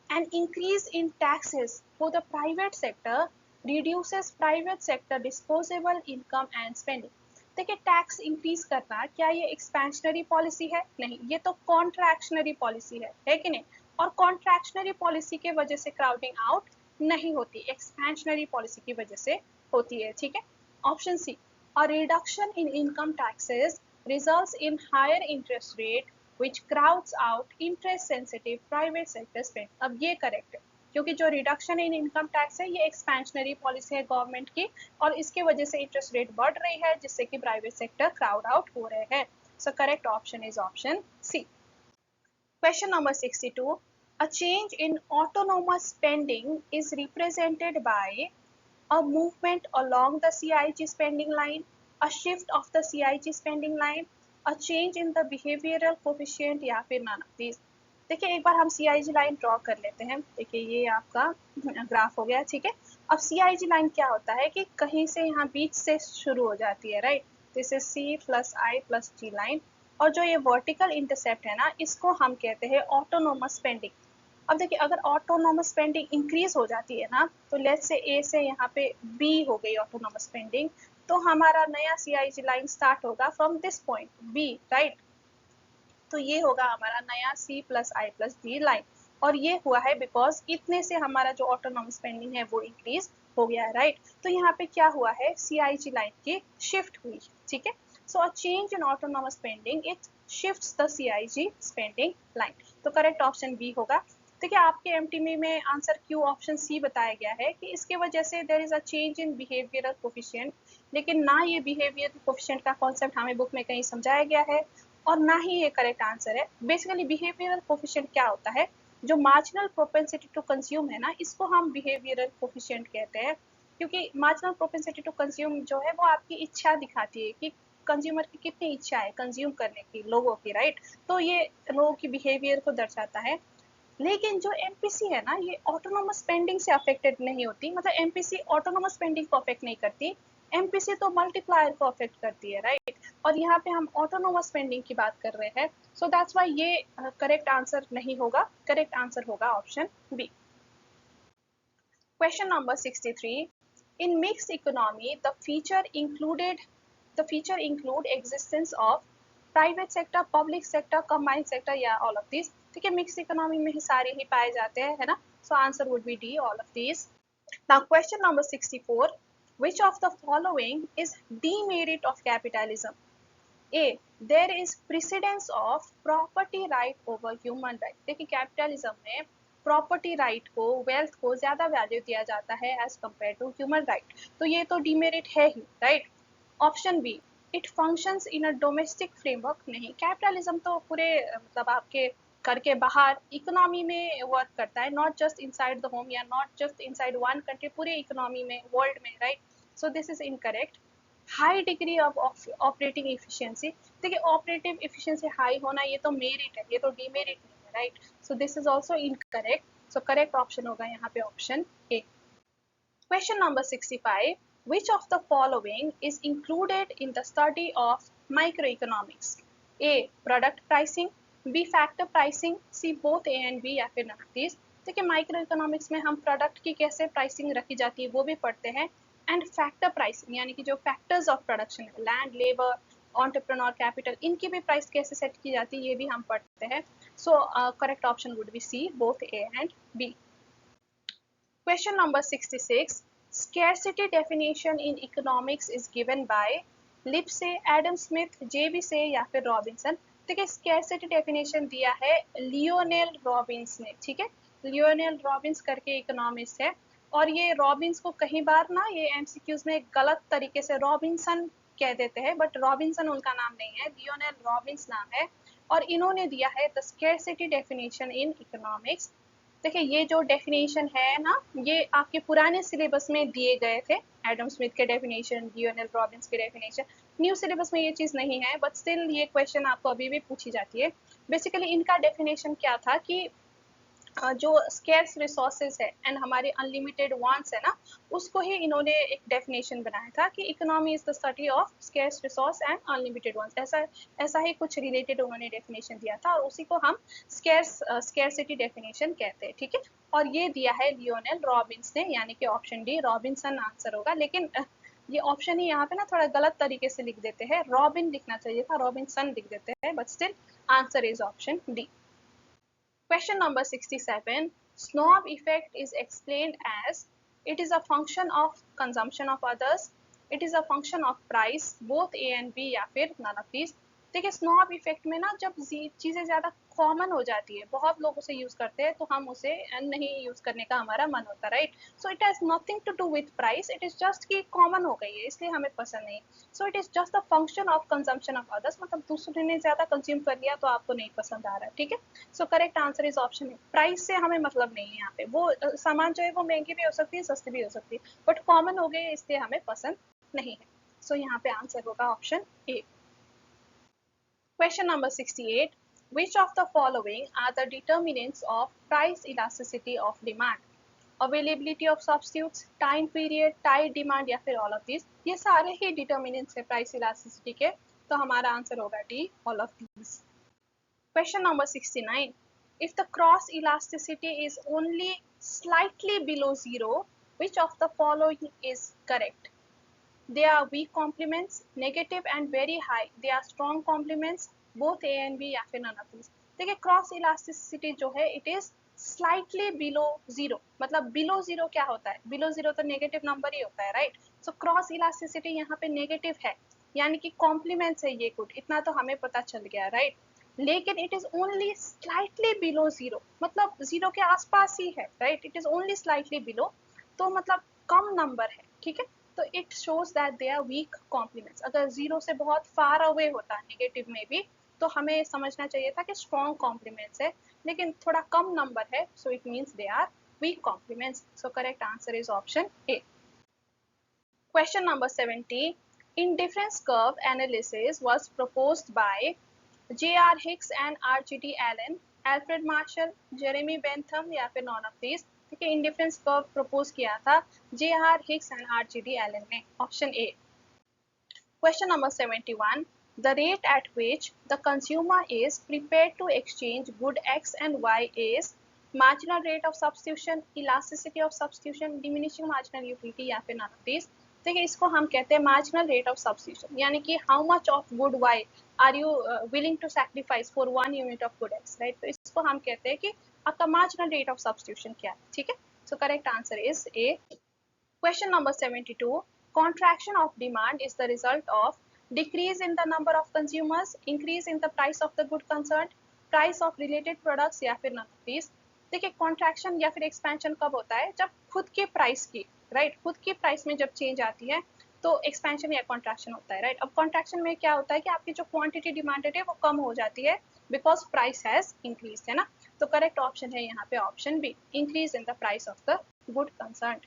An increase in taxes for the private sector reduces private sector disposable income and spending. देखिए टैक्स इंक्रीज करना क्या ये एक्सपेंशनरी पॉलिसी है? नहीं, ये तो कॉन्ट्रैक्शनरी पॉलिसी है कि नहीं। और कॉन्ट्रैक्शनरी पॉलिसी के वजह से क्राउडिंग आउट नहीं होती, एक्सपेंशनरी पॉलिसी की वजह से होती है, ठीक है। Option C, a reduction in income taxes results in higher interest rate which crowds out interest sensitive private sector spend। अब ये करेक्ट है, क्योंकि जो रिडक्शन इन इनकम टैक्स है ये एक्सपेंशनरी पॉलिसी है गवर्नमेंट की, और इसके वजह से इंटरेस्ट रेट बढ़ रही है जिससे कि प्राइवेट सेक्टर क्राउड आउट हो रहे हैं। So correct option is option C. Question number 62. A change in autonomous spending is represented by a movement along the CIG spending line, a shift of the CIG spending line, a change in the behavioral coefficient या फिर none of these। देखिए एक बार हम CIG line draw कर लेते हैं। देखिए ये आपका ग्राफ हो गया, ठीक है। अब CIG लाइन क्या होता है कि कहीं से यहाँ बीच से शुरू हो जाती है, right. This is C plus I plus G line, और जो ये वर्टिकल इंटरसेप्ट है ना इसको हम कहते हैं ऑटोनोमस स्पेंडिंग। अब देखिए अगर ऑटोनोमस स्पेंडिंग इंक्रीज हो जाती है ना, तो लेट्स से ए से यहाँ पे बी हो गई ऑटोनोमस स्पेंडिंग, तो हमारा नया सीआईजी लाइन स्टार्ट होगा from this point B, right. तो ये होगा हमारा नया C plus I plus D line, और ये हुआ है बिकॉज इतने से हमारा जो ऑटोनोमस स्पेंडिंग है वो इंक्रीज हो गया है, राइट। तो यहाँ पे क्या हुआ है, सीआईजी लाइन की शिफ्ट हुई, ठीक है। So a change in autonomous spending it shifts the CIG spending line. तो करेक्ट ऑप्शन बी होगा। देखिए आपके एमटीमी में आंसर क्यू ऑप्शन सी बताया गया है कि इसके वजह से there is a change in behavioural coefficient, लेकिन ना ये बिहेवियरल कोफिशिएंट का कॉन्सेप्ट हमें बुक में कहीं समझाया गया है और ना ही ये करेक्ट आंसर है। बेसिकली बिहेवियरल कोफिशिएंट क्या होता है, जो मार्जिनल प्रोपेंसिटी टू कंज्यूम है ना इसको हम बिहेवियरल कोफिशिएंट कहते हैं, क्योंकि मार्जिनल प्रोपेंसिटी टू कंज्यूम जो है वो आपकी इच्छा दिखाती है कि कंज्यूमर की कितनी इच्छा है कंज्यूम करने की लोगों की, राइट। तो ये लोगों की बिहेवियर को दर्शाता है। लेकिन जो एमपीसी है ना ये ऑटोनोमस स्पेंडिंग से अफेक्टेड नहीं होती, मतलब एमपीसी ऑटोनोमस स्पेंडिंग को अफेक्ट नहीं करती, एमपीसी तो मल्टीप्लायर को अफेक्ट करती है, राइट। और यहाँ पे हम ऑटोनोमस स्पेंडिंग की बात कर रहे हैं, सो दैट्स व्हाई ये करेक्ट आंसर नहीं होगा, करेक्ट आंसर होगा option B. Question number 63। In mixed economy the feature include existence of private sector, public sector, combined sector या all of these, ठीक है। मिक्स इकोनॉमी में ही सारे ही पाए जाते हैं, है ना। So answer would be D, all of these. Now question number 64। which of the following is demerit of capitalism? A, there is precedence of property right over human right। देखिए capitalism में property right को, wealth को ज्यादा value दिया जाता है as compare to human right, तो ये तो डिमेरिट है ही, right. Option B, it functions in a domestic framework, नहीं, कैपिटलिज्म तो पूरे मतलब आपके घर के बाहर इकोनॉमी में वर्क करता है, not just inside the home या not just inside one country, पूरे इकोनॉमी में, वर्ल्ड में, right. So this is incorrect. High degree of operating efficiency, देखिए ऑपरेटिव इफिशियंसी हाई होना ये तो मेरिट है, ये तो डिमेरिट नहीं है, right. So this is also incorrect. So correct option होगा यहाँ पे option A. Question number 65. Which of the following is included in the study of microeconomics? A. Product pricing. B. Factor pricing. C. Both A and B या फिर none of these. देखिए micro economics में हम product की कैसे pricing रखी जाती है वो भी पढ़ते हैं, एंड फैक्टर प्राइसिंग यानी कि जो फैक्टर्स ऑफ प्रोडक्शन है, लैंड, लेबर, ऑन्टरप्रेन्योर कैपिटल, इनकी भी प्राइस कैसे सेट की जाती है ये भी हम पढ़ते हैं। So correct option would be C, both A and B. Question number 66. Scarcity definition in economics is given by Lipsey, Adam Smith, JB से या फिर रॉबिन्सन। देखिए स्कैरसिटी डेफिनेशन दिया है लियोनेल रॉबिन्स ने, ठीक है, लियोनेल रॉबिन्स करके इकोनॉमिस्ट है, और ये रॉबिन्स को कई बार ना ये एमसीक्यूज में गलत तरीके से रॉबिन्सन कह देते हैं, बट रॉबिन्सन उनका नाम नहीं है, लियोनेल रॉबिन्स नाम है, और इन्होंने दिया है the scarcity definition in economics. देखिए ये जो डेफिनेशन है ना, ये आपके पुराने सिलेबस में दिए गए थे, एडम स्मिथ के डेफिनेशन, लियोनेल रॉबिन्स के डेफिनेशन। न्यू सिलेबस में ये चीज़ नहीं है, बट स्टिल ये क्वेश्चन आपको अभी भी पूछी जाती है। बेसिकली इनका डेफिनेशन क्या था कि जो स्केर्स रिसोर्सेज है एंड हमारे अनलिमिटेड वांट्स है ना, उसको ही इन्होंने एक डेफिनेशन बनाया था कि economy is the study of scarce resource and unlimited wants, ऐसा ही कुछ रिलेटेड उन्होंने डेफिनेशन दिया था, और उसी को हम स्केर्सिटी डेफिनेशन कहते हैं, ठीक है। और ये दिया है लियोनेल रॉबिन्स ने, यानी कि ऑप्शन डी रॉबिन्सन आंसर होगा, लेकिन ये ऑप्शन ही यहाँ पे ना थोड़ा गलत तरीके से लिख देते हैं, रॉबिन लिखना चाहिए था, रॉबिन्सन लिख देते हैं, but still answer is option D. Question number 67. Snob effect is explained as it is a function of consumption of others, it is a function of price, both A and B या फिर none of these। देखिए snob effect में ना जब चीज़ें ज़्यादा common हो जाती है, बहुत लोग उसे यूज़ करते हैं, तो हम उसे नहीं यूज़ करने का हमारा मन होता है, right. So it has nothing to do with price, it is just कि कॉमन हो गई है इसलिए हमें पसंद नहीं। So it is just a function of consumption of others, मतलब दूसरे ने ज़्यादा कंज्यूम कर लिया तो आपको नहीं पसंद आ रहा है, ठीक है। So correct answer is option है। प्राइस से हमें मतलब नहीं है यहाँ पे, वो सामान जो है वो महंगी भी हो सकती है, सस्ती भी हो सकती है, बट कॉमन हो गई इसलिए हमें पसंद नहीं है। सो यहाँ पे आंसर होगा option A. Question number 68. Which of the following are the determinants of price elasticity of demand? Availability of substitutes, time period, tight demand या फिर all of these। ये सारे ही determinants है price elasticity के, तो हमारा आंसर होगा D, all of these। Question number 69. If the cross elasticity is only slightly below zero, which of the following is correct? They are weak complements, negative and very high, they are strong complements, both A and B या फिर none of these। देखिए cross elasticity जो है it is slightly below zero, मतलब below zero क्या होता है, below zero तो नेगेटिव नंबर ही होता है, राइट। सो क्रॉस इलास्टिसिटी यहाँ पे नेगेटिव है, यानी कि कॉम्प्लीमेंट्स है ये कुछ, इतना तो हमें पता चल गया, राइट। लेकिन it is only slightly below zero, मतलब जीरो के आसपास ही है, right, it is only slightly below, तो मतलब कम नंबर है, ठीक है। तो it shows that they are weak complements. अगर जीरो से बहुत फार अवे होता है नेगेटिव में भी, तो हमें समझना चाहिए था कि स्ट्रॉन्ग कॉम्प्लीमेंट्स है, लेकिन थोड़ा कम नंबर है, so it means they are weak complements. So correct answer is option A. Question number 70. Indifference curve analysis was proposed by J.R. Hicks and R.G.D. Allen, Alfred Marshall, Jeremy Bentham या फिर none of these। ठीक है, indifference curve propose किया था J.R. Hicks and R.G.D. Allen ने, option A. Question number 71. The rate at which the consumer is prepared to exchange good X and Y is marginal rate of substitution, elasticity of substitution, diminishing marginal utility या फिर none of these। देखिए इसको हम कहते हैं marginal rate of substitution, यानी कि how much of good Y are you willing to sacrifice for 1 unit of good X, right. तो इसको हम कहते हैं कि आपका मार्जिनल रेट ऑफ सब्स्टिट्यूशन क्या है, ठीक है। So correct answer is a. Question number 72. Contraction of demand is the result of decrease in the number of consumers, increase in the price of the good concerned, price of related products या फिर none of these। देखिए contraction या फिर expansion कब होता है, जब खुद के प्राइस की, राइट, खुद की प्राइस में जब चेंज आती है तो एक्सपेंशन या कॉन्ट्रैक्शन होता है, राइट। अब कॉन्ट्रैक्शन में क्या होता है कि आपकी जो क्वांटिटी डिमांडेड है वो कम हो जाती है बिकॉज प्राइस हैज इंक्रीज, है ना। तो करेक्ट ऑप्शन है यहाँ पे option B, increase in the price of the good concern.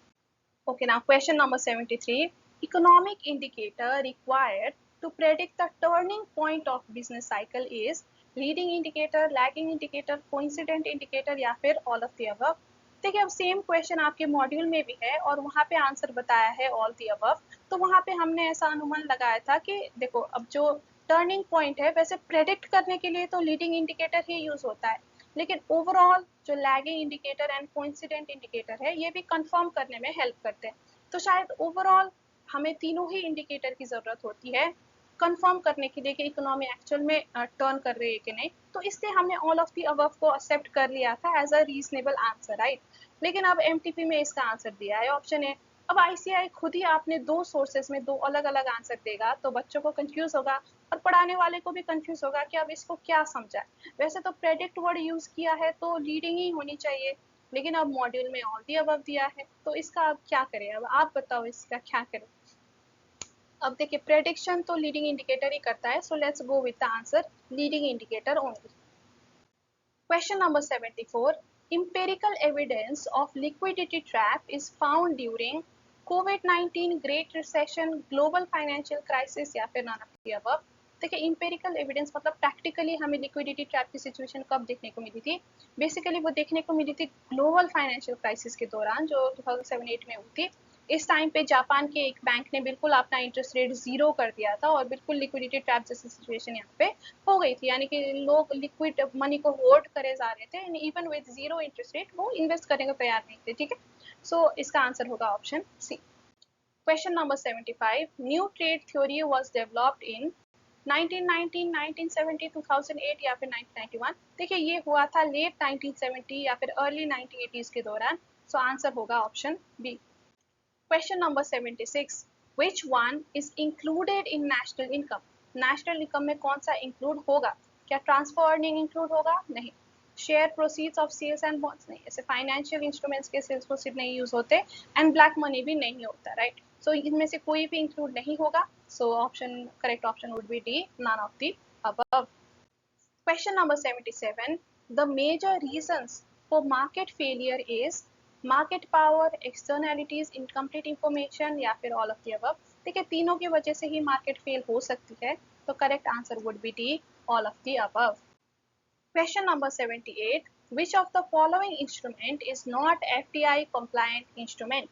Okay, now question number 73. Economic indicator required to predict the turning point of business cycle is leading indicator, lagging indicator, coincident indicator या फिर all of the above। देखिए अब same question आपके module में भी है और वहाँ पे आंसर बताया है all the above। तो वहाँ पे हमने ऐसा अनुमान लगाया था कि देखो अब जो टर्निंग पॉइंट है वैसे प्रेडिक्ट करने के लिए तो लीडिंग इंडिकेटर ही यूज होता है, लेकिन ओवरऑल जो lagging indicator and coincident indicator है ये भी कंफर्म करने में हेल्प करते हैं। तो शायद ओवरऑल हमें तीनों ही इंडिकेटर की ज़रूरत होती है कंफर्म करने के लिए कि इकोनॉमी एक्चुअल में टर्न कर रही है कि नहीं। तो इसलिए हमने ऑल ऑफ दी अबव को एक्सेप्ट कर लिया था as a reasonable answer, right. लेकिन अब एमटीपी में इसका आंसर दिया है ऑप्शन है। अब आईसीआई खुद ही आपने दो सोर्सेज में दो अलग अलग आंसर देगा तो बच्चों को कंफ्यूज होगा और पढ़ाने वाले को भी कंफ्यूज होगा कि अब इसको क्या समझा है। वैसे तो प्रेडिक्ट वर्ड यूज किया है तो लीडिंग ही होनी चाहिए, लेकिन अब मॉड्यूल में ऑल दी अबव दिया है तो इसका अब क्या करें, अब आप बताओ इसका क्या करें। अब देखिए प्रेडिक्शन तो लीडिंग इंडिकेटर ही करता है, so let's go with the answer leading indicator only. Question number 74. Empirical evidence of liquidity trap is found during COVID-19, Great Recession, Global Financial Crisis या फिर none of the above। देखिए empirical evidence मतलब practically हमें liquidity trap की situation कब देखने को मिली थी, बेसिकली वो देखने को मिली थी ग्लोबल फाइनेंशियल क्राइसिस के दौरान जो 2007-8 में हुई थी। इस टाइम पे जापान के एक बैंक ने बिल्कुल अपना इंटरेस्ट रेट जीरो कर दिया था और बिल्कुल लिक्विडिटी ट्रैप जैसी सिचुएशन यहाँ पे हो गई थी, यानी कि लोग लिक्विड मनी को होल्ड करे जा रहे थे and even with zero interest rate वो इन्वेस्ट करने को तैयार नहीं थे, ठीक है। सो इसका आंसर होगा option C. Question number 75. New trade theory was developed in 1919, 1970, 2008 या फिर 1991। देखिए ये हुआ था लेट 1970 या फिर अर्ली 1980s के दौरान। सो आंसर होगा option B. Question number 76. Which one is included in national income? National income में कौन सा include होगा? क्या transfer earning include होगा? नहीं। Share proceeds of sales and bonds नहीं। ऐसे financial instruments के sales proceeds नहीं use होते and black money भी नहीं होता, right? So इनमें से कोई भी include नहीं होगा। So correct option would be D, none of the above. Question number 77. The major reasons for market failure is market power, externalities, incomplete information या फिर all of the above। देखिए तीनों की वजह से ही market fail हो सकती है, तो correct answer would be D, all of the above. Question number 78. Which of the following instrument is not FDI compliant instrument?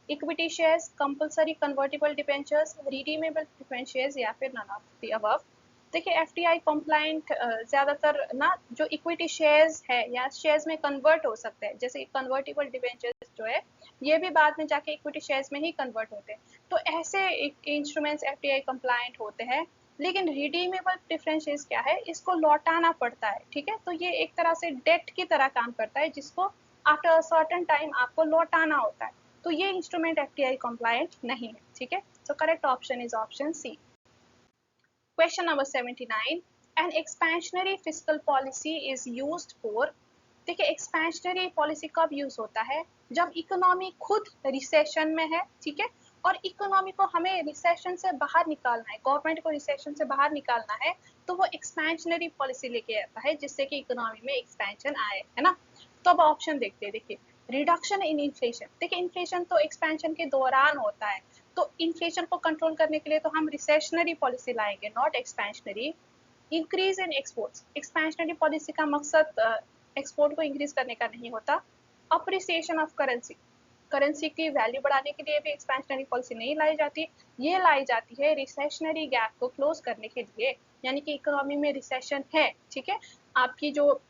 Equity shares, compulsory convertible debentures, redeemable preference shares या फिर none of the above। देखिए FDI complaint ज़्यादातर ना जो equity shares है या shares में convert हो सकते हैं, जैसे कन्वर्टिबल डिबेंचर्स जो है ये भी बाद में जाके इक्विटी शेयर्स में ही कन्वर्ट होते हैं, तो ऐसे इंस्ट्रूमेंट्स एफडीआई कंप्लाइंट होते हैं। लेकिन रिडीमेबल प्रेफरेंस शेयर्स क्या है, इसको लौटाना पड़ता है, ठीक है। तो ये एक तरह से डेट की तरह काम करता है जिसको आफ्टर अ सर्टेन टाइम आपको लौटाना होता है, तो ये इंस्ट्रूमेंट एफडीआई कंप्लाइंट नहीं है, ठीक है। So correct option is option C. Question number 79. An expansionary fiscal policy is used for। देखिए एक्सपेंशनरी पॉलिसी कब यूज होता है, जब इकोनॉमी खुद रिसेशन में है, ठीक है, और इकोनॉमी को हमें रिसेशन से बाहर निकालना है, गवर्नमेंट को रिसेशन से बाहर निकालना है, तो वो एक्सपेंशनरी पॉलिसी लेके आता है जिससे कि इकोनॉमी में एक्सपेंशन आए, है ना। तो अब ऑप्शन देखते हैं। देखिए रिडक्शन इन इन्फ्लेशन, देखिए इन्फ्लेशन तो एक्सपेंशन के दौरान होता है, तो इन्फ्लेशन को कंट्रोल करने के लिए तो हम रिसेशनरी पॉलिसी लाएंगे, not expansionary. Increase in exports, expansionary policy का मकसद एक्सपोर्ट को इंक्रीज करने का नहीं होता। अप्रिसिएशन ऑफ करेंसी, करेंसी की वैल्यू बढ़ाने के लिए भी एक्सपेंशनरी पॉलिसी नहीं लाई जाती, ये लाई जाती है रिसेशनरी गैप को क्लोज करने के लिए, यानी कि इकोनॉमी में रिसेशन है, ठीक है, आपकी जो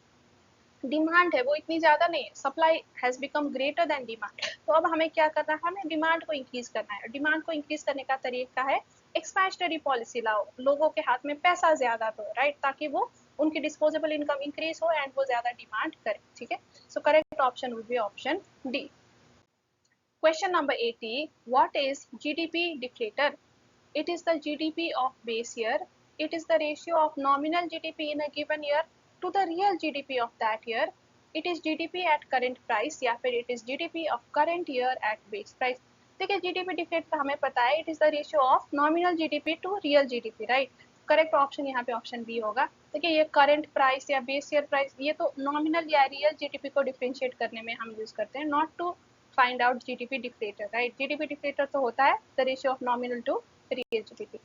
डिमांड है वो इतनी ज़्यादा नहीं है, supply has become greater than demand, तो अब हमें क्या करना है, हमें डिमांड को इंक्रीज करना है। डिमांड को इंक्रीज करने का तरीका है एक्सपेंशनरी पॉलिसी लाओ, लोगों के हाथ में पैसा ज़्यादा दो, राइट, ताकि वो उनकी डिस्पोजेबल इनकम इंक्रीज हो एंड वो ज़्यादा डिमांड करें, ठीक है। So correct option would be option D. Question number 80. What is GDP deflator? It is the GDP of base year. It is the ratio of nominal GDP in a given year to the real GDP of that year. It is GDP at current price या फिर it is GDP of current year at base price. देखिए GDP different हमें पता है, it is the ratio of nominal GDP to real GDP, right. Correct option यहाँ पे option B होगा। देखिए ये करंट प्राइस या बेस ईयर प्राइस ये तो नॉमिनल या रियल जीडीपी को डिफरेंशिएट करने में हम यूज करते हैं, not to find out GDP deflator, right. GDP deflator तो होता है the ratio of nominal to real GDP.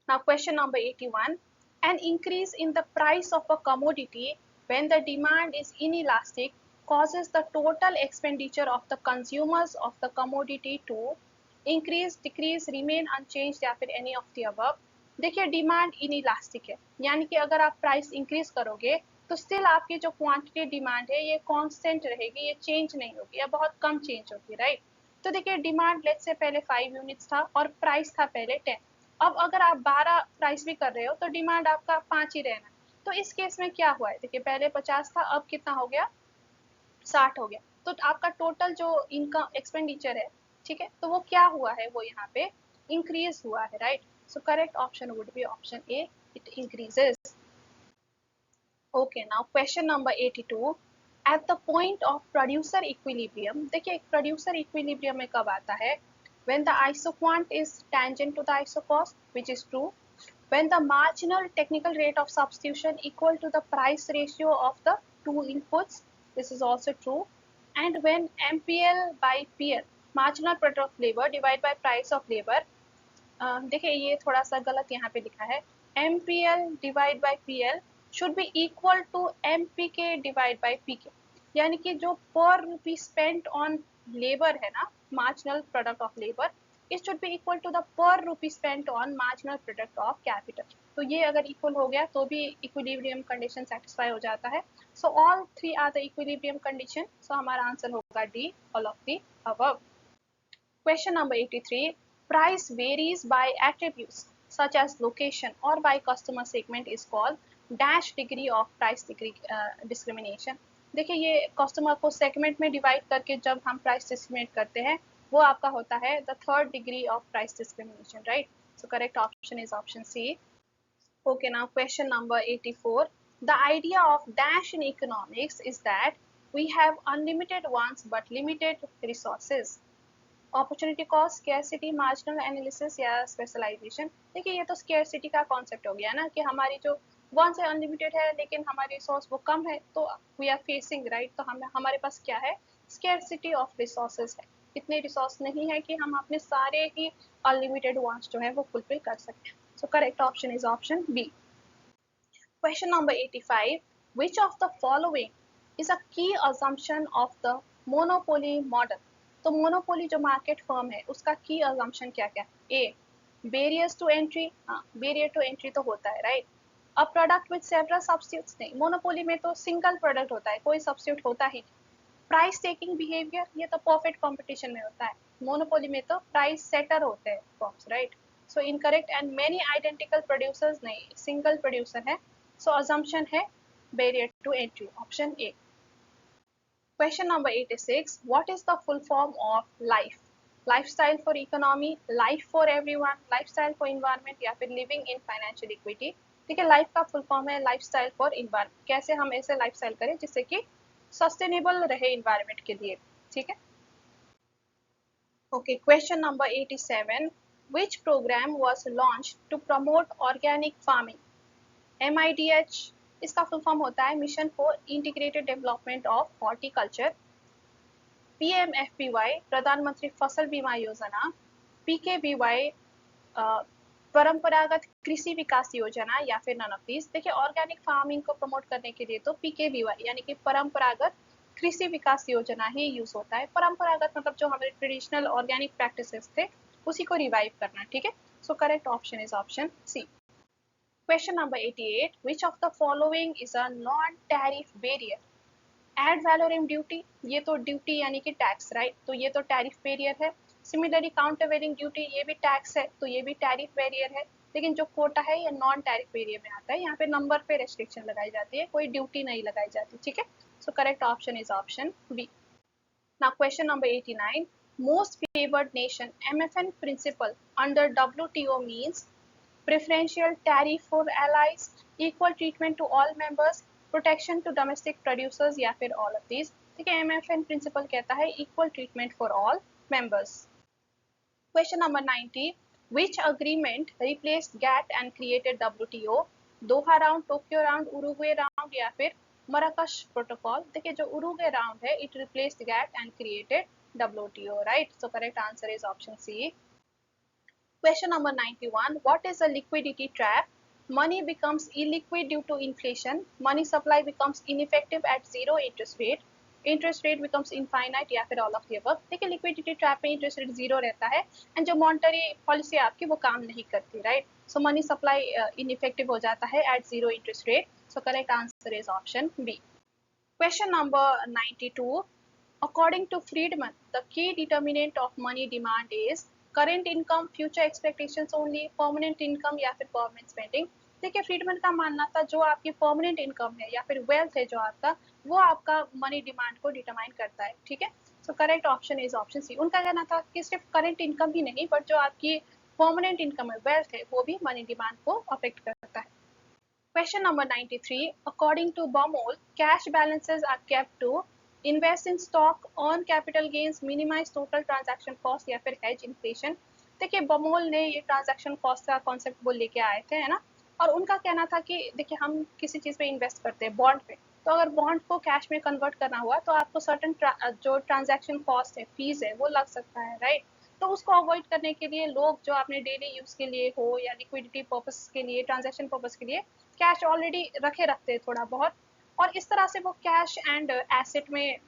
Now question number 81. An increase in the price of a commodity when the demand is inelastic causes the total expenditure of the consumers of the commodity to increase, decrease, remain unchanged या फिर any of the above। देखिए demand inelastic है, यानी कि अगर आप price increase करोगे तो स्टिल आपकी जो क्वांटिटी डिमांड है ये कांस्टेंट रहेगी, ये चेंज नहीं होगी या बहुत कम चेंज होगी, राइट। तो देखिए डिमांड लेट्स से पहले 5 यूनिट्स था और प्राइस था पहले 10। अब अगर आप 12 प्राइस भी कर रहे हो तो डिमांड आपका 5 ही रहना। तो इस केस में क्या हुआ है, देखिए पहले 50 था अब कितना हो गया, 60 हो गया। तो आपका टोटल जो इनकम एक्सपेंडिचर है, ठीक है, तो वो क्या हुआ है, वो यहाँ पे इंक्रीज हुआ है, right. So correct option would be option A, it increases. Okay now question number 82। At the point of producer equilibrium, देखिए प्रोड्यूसर इक्विलिब्रियम में कब आता है, when the isoquant is tangent to the isocost, which is true, when the marginal technical rate of substitution equal to the price ratio of the two inputs, this is also true, and when MPL by PL, marginal product of labor divided by price of labor, देखिए ये थोड़ा सा गलत यहाँ पे लिखा है, MPL divide by PL should be equal to MPK divide by PK, यानी कि जो पर रुपी स्पेंट ऑन लेबर है ना, marginal product of labour, it should be equal to the per rupee spent on marginal product of capital. तो ये अगर equal हो गया तो भी इक्विलिब्रियम कंडीशन सेटिस्फाई हो जाता है। So all three are the equilibrium condition. So हमारा आंसर होगा D, all of the above. Question number 83. Price varies by attributes such as location or by customer segment is called dash degree of price degree discrimination। देखिए ये customer को segment में divide करके जब हम price discriminate करते हैं वो आपका होता है the third degree of price discrimination, right. So correct option is option C. Okay, now question number 84. The idea of dash in economics is that we have unlimited wants but limited resources. Opportunity cost, scarcity, marginal analysis या specialisation. देखिए ये तो scarcity का concept हो गया ना, कि हमारी जो वंस है अनलिमिटेड है लेकिन हमारी रिसोर्स वो कम है, तो वी आर फेसिंग, राइट। तो हमारे पास क्या है, स्केर्सिटी ऑफ रिसोर्सेज है, इतने रिसोर्स नहीं है कि हम अपने सारे ही अनलिमिटेड वांट्स जो है वो फुलफिल कर सकते हैं। So correct option is option B. Question number 85. Which of the following is a key assumption of the monopoly model? तो मोनोपोली जो मार्केट फर्म है उसका की assumption क्या क्या है? ए, barriers to entry, हाँ barrier to entry तो होता है, right. A product with several substitutes, नहीं, मोनोपोली में तो सिंगल प्रोडक्ट होता है, कोई सब्स्टिट्यूट होता ही नहीं। प्राइस टेकिंग बिहेवियर, ये तो परफेक्ट कंपटीशन में होता है, मोनोपोली में तो प्राइस सेटर होते हैं firms, right. So incorrect. And many identical producers, नहीं, सिंगल प्रोड्यूसर है। So assumption है barrier to entry, option A. Question number 86. What is the full form of life? Lifestyle for economy, life for everyone, lifestyle for environment या फिर living in financial equity। ठीक है, life का full form है lifestyle for environment, कैसे हम ऐसे lifestyle करें जिससे कि सस्टेनेबल रहे इन्वायरमेंट के लिए, ठीक है। Okay, question number 87. Which program was launched to promote organic farming? MIDH, इसका फुल फॉर्म होता है mission for integrated development of horticulture. PMFBY, प्रधानमंत्री फसल बीमा योजना। PKBY, परंपरागत कृषि विकास योजना या फिर नन ऑफ दीज। देखिए ऑर्गेनिक फार्मिंग को प्रमोट करने के लिए तो PKBY यानी कि परंपरागत कृषि विकास योजना ही यूज होता है। परंपरागत मतलब जो हमारे ट्रेडिशनल ऑर्गेनिक प्रैक्टिसेस थे उसी को रिवाइव करना, ठीक है। So correct option is option C. Question number 88. Which of the following is a non-tariff barrier? Ad valorem duty, ये तो ड्यूटी यानी कि टैक्स, राइट, तो ये तो टैरिफ बैरियर है। सिमिलरली काउंटरवेलिंग ड्यूटी, ये भी टैक्स है तो ये भी टैरिफ बैरियर है। लेकिन जो कोटा है ये नॉन टैरिफ बैरियर में आता है, यहाँ पे नंबर पे रेस्ट्रिक्शन लगाई जाती है, कोई ड्यूटी नहीं लगाई जाती, ठीक है। So correct option is option B. Now question number 89. Most favored nation, MFN principle under WTO means preferential tariff for allies, equal treatment to all members, protection to domestic producers या फिर all of these. ठीक है, MFN principal कहता है equal treatment for all members. Question number 90, which agreement replaced GATT and created WTO? Doha round, Tokyo round, Uruguay round या फिर मराकश protocol. देखिए जो उरुग्वे राउंड है it replaced GATT and created WTO, right? So correct answer is option C. Question number 91, what is a liquidity trap? Money becomes illiquid due to inflation. Money supply becomes ineffective at zero interest rate. Interest rate becomes infinite या फिर all of the above. देखिए liquidity trap में interest rate zero रहता है and जो monetary policy आपकी वो काम नहीं करती, right? So money supply ineffective हो जाता है at zero interest rate. So correct answer is option B. Question number 92, according to Friedman the key determinant of money demand is current income, future expectations only, permanent income या फिर government spending. देखिए Friedman का मानना था जो आपकी permanent income है या फिर वेल्थ है जो आपका, वो आपका मनी डिमांड को डिटरमाइन करता है। ठीक है, so correct option is option C. उनका कहना था कि सिर्फ करेंट इनकम ही नहीं बट जो आपकी परमानेंट इनकम है, वेल्थ है, वो भी मनी डिमांड को अफेक्ट करता है। Question number 93, according to Baumol, cash balances are kept to invest in stock, earn capital gains, minimise total transaction cost या फिर हेज इन्फ्लेशन। देखिए बमोल ने ये ट्रांजैक्शन कॉस्ट का कॉन्सेप्ट वो लेके आए थे, है ना? और उनका कहना था कि देखिए हम किसी चीज़ पे इन्वेस्ट करते हैं, बॉन्ड पे, तो अगर बॉन्ड को कैश में कन्वर्ट करना हुआ तो आपको सर्टन जो ट्रांजैक्शन कॉस्ट है, फीस है, वो लग सकता है, राइट? तो उसको अवॉइड करने के लिए लोग जो अपने डेली यूज़ के लिए हो या लिक्विडिटी पर्पस के लिए, ट्रांजैक्शन पर्पस के लिए कैश ऑलरेडी रखते हैं थोड़ा बहुत, और इस तरह से वो कैश एंड एसेट में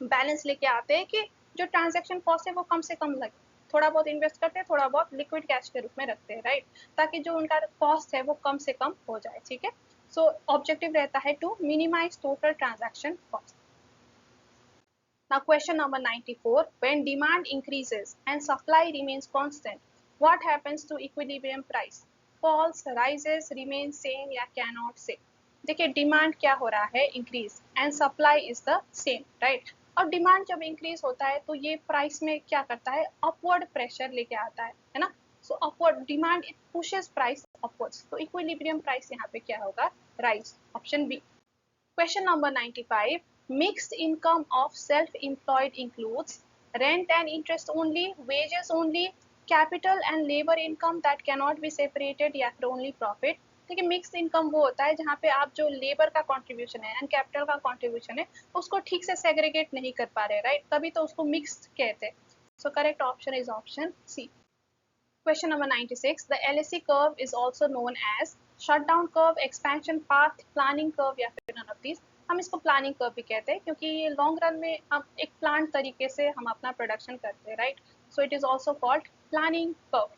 बैलेंस लेके आते हैं कि जो ट्रांजैक्शन कॉस्ट है वो कम से कम लगे। थोड़ा बहुत इन्वेस्ट करते हैं, थोड़ा बहुत लिक्विड कैश के रूप में रखते हैं, राइट? ताकि जो उनका कॉस्ट है वो कम से कम हो जाए। ठीक है, सो ऑब्जेक्टिव रहता है to minimise total transaction cost. Now question number 94, when demand increases and supply remains constant, what happens to equilibrium price? Falls, rises, remains same या cannot say? देखिए डिमांड क्या हो रहा है, increase, and supply is the same, right? और demand जब increase होता है तो ये प्राइस में क्या करता है, अपवर्ड प्रेशर लेके आता है ना? So upward demand it pushes price upwards, तो इक्विलिब्रियम प्राइस यहाँ पे क्या होगा, rise, option B. Question number 95, mixed income of self-employed includes rent and interest only, wages only, capital and labor income that cannot be separated या फिर only profit। देखिए mix income वो होता है जहाँ पे आप जो लेबर का कंट्रीब्यूशन है एंड कैपिटल का कंट्रीब्यूशन है उसको ठीक से सेग्रीगेट नहीं कर पा रहे, राइट? तभी तो उसको मिक्स्ड कहते हैं। So correct option is option C. Question number 96, the LSE curve is also known as shutdown curve, expansion path, planning curve या फिर none of these। हम इसको प्लानिंग कर्व भी कहते हैं क्योंकि ये लॉन्ग रन में हम एक प्लान तरीके से हम अपना प्रोडक्शन करते हैं, right? So it is also called planning curve.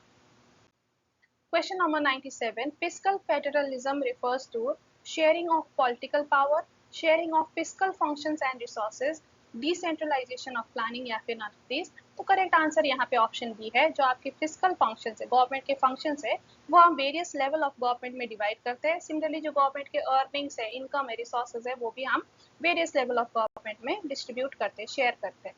Question number 97, fiscal federalism refers to sharing of political power, sharing of fiscal functions and resources, decentralisation of planning या फिर नन ऑफ दिस। तो correct answer यहाँ पे option B है। जो आपके physical functions है, government के फंक्शंस है, वो हम वेरियस लेवल ऑफ गवर्नमेंट में डिवाइड करते हैं। सिमिलरली जो गवर्नमेंट के अर्निंग्स है, इनकम है, रिसोर्सेज है, वो भी हम वेरियस लेवल ऑफ गवर्नमेंट में डिस्ट्रीब्यूट करते हैं, शेयर करते हैं।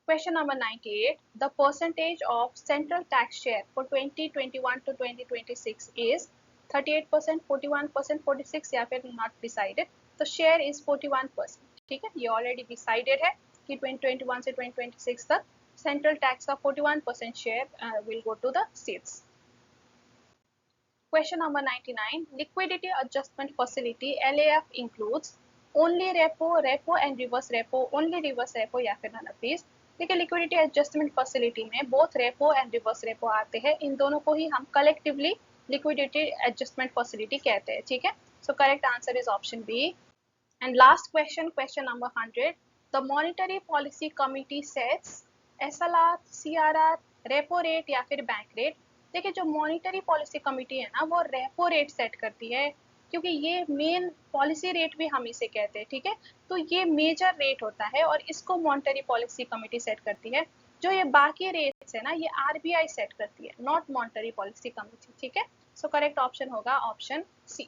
Question number 98, the percentage of central tax share for 2021 to 2026 is 38%, 41%, 46 या फिर not decided। तो शेयर इज 41%। ठीक है, ये ऑलरेडी डिसाइडेड है कि 2021 से 2026 तक सेंट्रल टैक्स का 41% share will go to the states. Question number 99, liquidity adjustment facility LAF includes only repo, repo and reverse repo, only reverse repo या फिर none of these। देखिए लिक्विडिटी एडजस्टमेंट फैसिलिटी में both repo and reverse repo आते हैं, इन दोनों को ही हम collectively liquidity adjustment facility कहते हैं। ठीक है, so correct answer is option B. And last question, question number 100, the monetary policy committee sets SLR, CRR, repo rate या फिर बैंक रेट। देखिए जो मॉनेटरी पॉलिसी कमिटी है ना, वो रेपो रेट सेट करती है, क्योंकि ये मेन पॉलिसी रेट भी हम इसे कहते हैं। ठीक है, तो ये मेजर रेट होता है और इसको मॉनेटरी पॉलिसी कमिटी सेट करती है। जो ये बाकी रेट्स है ना, ये RBI सेट करती है, नॉट मॉनेटरी पॉलिसी कमिटी। ठीक है, सो करेक्ट ऑप्शन होगा option C.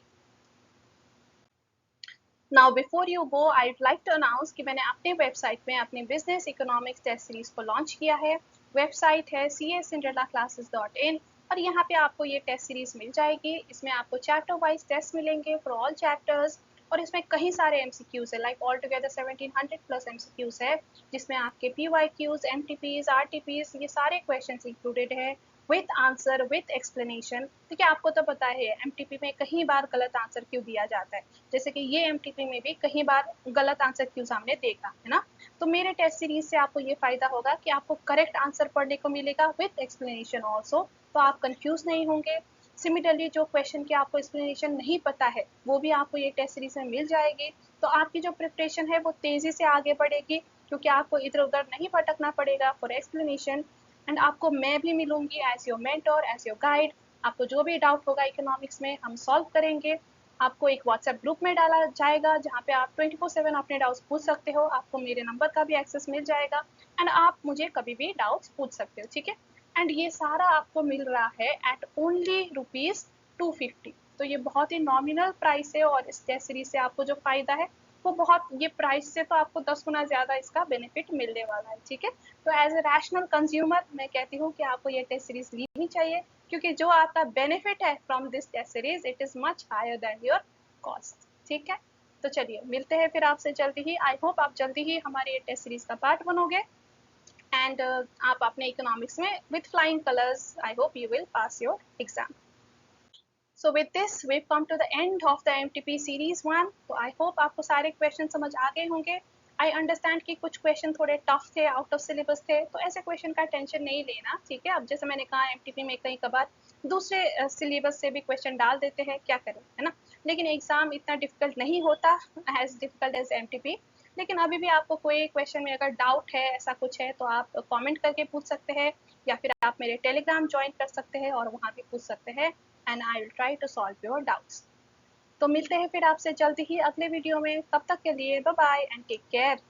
Now before you go, I would like to announce कि मैंने अपने वेबसाइट में अपने बिजनेस इकोनॉमिक्स टेस्ट सीरीज को लॉन्च किया है। वेबसाइट है CACinderellaclasses.in। और यहाँ पे आपको ये टेस्ट सीरीज मिल जाएगी। इसमें आपको चैप्टर वाइज टेस्ट मिलेंगे फॉर ऑल चैप्टर्स, और इसमें कई सारे एमसीक्यूज है, like all together 1700 plus MCQs है, जिसमें आपके पीवाईक्यूज, एमटीपीज, आरटीपीज, ये सारे क्वेश्चन इंक्लूडेड है विथ आंसर विथ एक्सप्लेनेशन। देखिए आपको तो पता है एमटीपी में कई बार गलत आंसर क्यों दिया जाता है, जैसे कि ये एमटीपी में भी कई बार गलत आंसर क्यों सामने देखा है ना। तो मेरे टेस्ट सीरीज से आपको ये फायदा होगा कि आपको करेक्ट आंसर पढ़ने को मिलेगा विथ एक्सप्लेनेशन ऑल्सो, तो आप कंफ्यूज नहीं होंगे। सिमिलरली जो क्वेश्चन की आपको एक्सप्लेनेशन नहीं पता है वो भी आपको ये टेस्ट सीरीज में मिल जाएगी, तो आपकी जो प्रिपरेशन है वो तेजी से आगे बढ़ेगी, क्योंकि आपको इधर उधर नहीं भटकना पड़ेगा फॉर एक्सप्लेनेशन। एंड आपको मैं भी मिलूंगी as your mentor, as your guide. आपको जो भी डाउट होगा इकोनॉमिक्स में हम सॉल्व करेंगे। आपको एक व्हाट्सएप ग्रुप में डाला जाएगा जहाँ पे आप 24/7 अपने डाउट्स पूछ सकते हो, आपको मेरे नंबर का भी एक्सेस मिल जाएगा एंड आप मुझे कभी भी डाउट्स पूछ सकते हो, ठीक है। एंड ये सारा आपको मिल रहा है एट ओनली ₹250। तो ये बहुत ही नॉमिनल प्राइस है, और इस टेस्ट सीरीज से आपको जो फायदा है वो बहुत, ये प्राइस से तो आपको 10 गुना ज़्यादा इसका बेनिफिट मिलने वाला है, ठीक है। तो एज ए रैशनल कंज्यूमर मैं कहती हूँ कि आपको ये टेस्ट सीरीज लेनी चाहिए, क्योंकि जो आपका बेनिफिट है from this test series it is much higher than your cost, ठीक है। तो चलिए मिलते हैं फिर आपसे जल्दी ही। आई होप आप जल्दी ही हमारे ये टेस्ट सीरीज का पार्ट बनोगे, एंड आप अपने इकोनॉमिक्स में with flying colours I hope you will pass your exam. So with this we've come to the end of the MTP series 1. तो I hope आपको सारे क्वेश्चन समझ आ गए होंगे। I understand कि कुछ क्वेश्चन थोड़े टफ थे, आउट ऑफ सिलेबस थे, तो ऐसे क्वेश्चन का टेंशन नहीं लेना, ठीक है। अब जैसे मैंने कहा MTP में कई कबार दूसरे सिलेबस से भी क्वेश्चन डाल देते हैं, क्या करें, है ना। लेकिन एग्जाम इतना डिफिकल्ट नहीं होता, एज डिफिकल्ट एज MTP। लेकिन अभी भी आपको कोई क्वेश्चन में अगर डाउट है, ऐसा कुछ है, तो आप कमेंट करके पूछ सकते हैं, या फिर आप मेरे टेलीग्राम ज्वाइन कर सकते हैं और वहाँ भी पूछ सकते हैं, and I will try to solve your doubts. तो मिलते हैं फिर आपसे जल्दी ही अगले वीडियो में, तब तक के लिए bye bye and take care.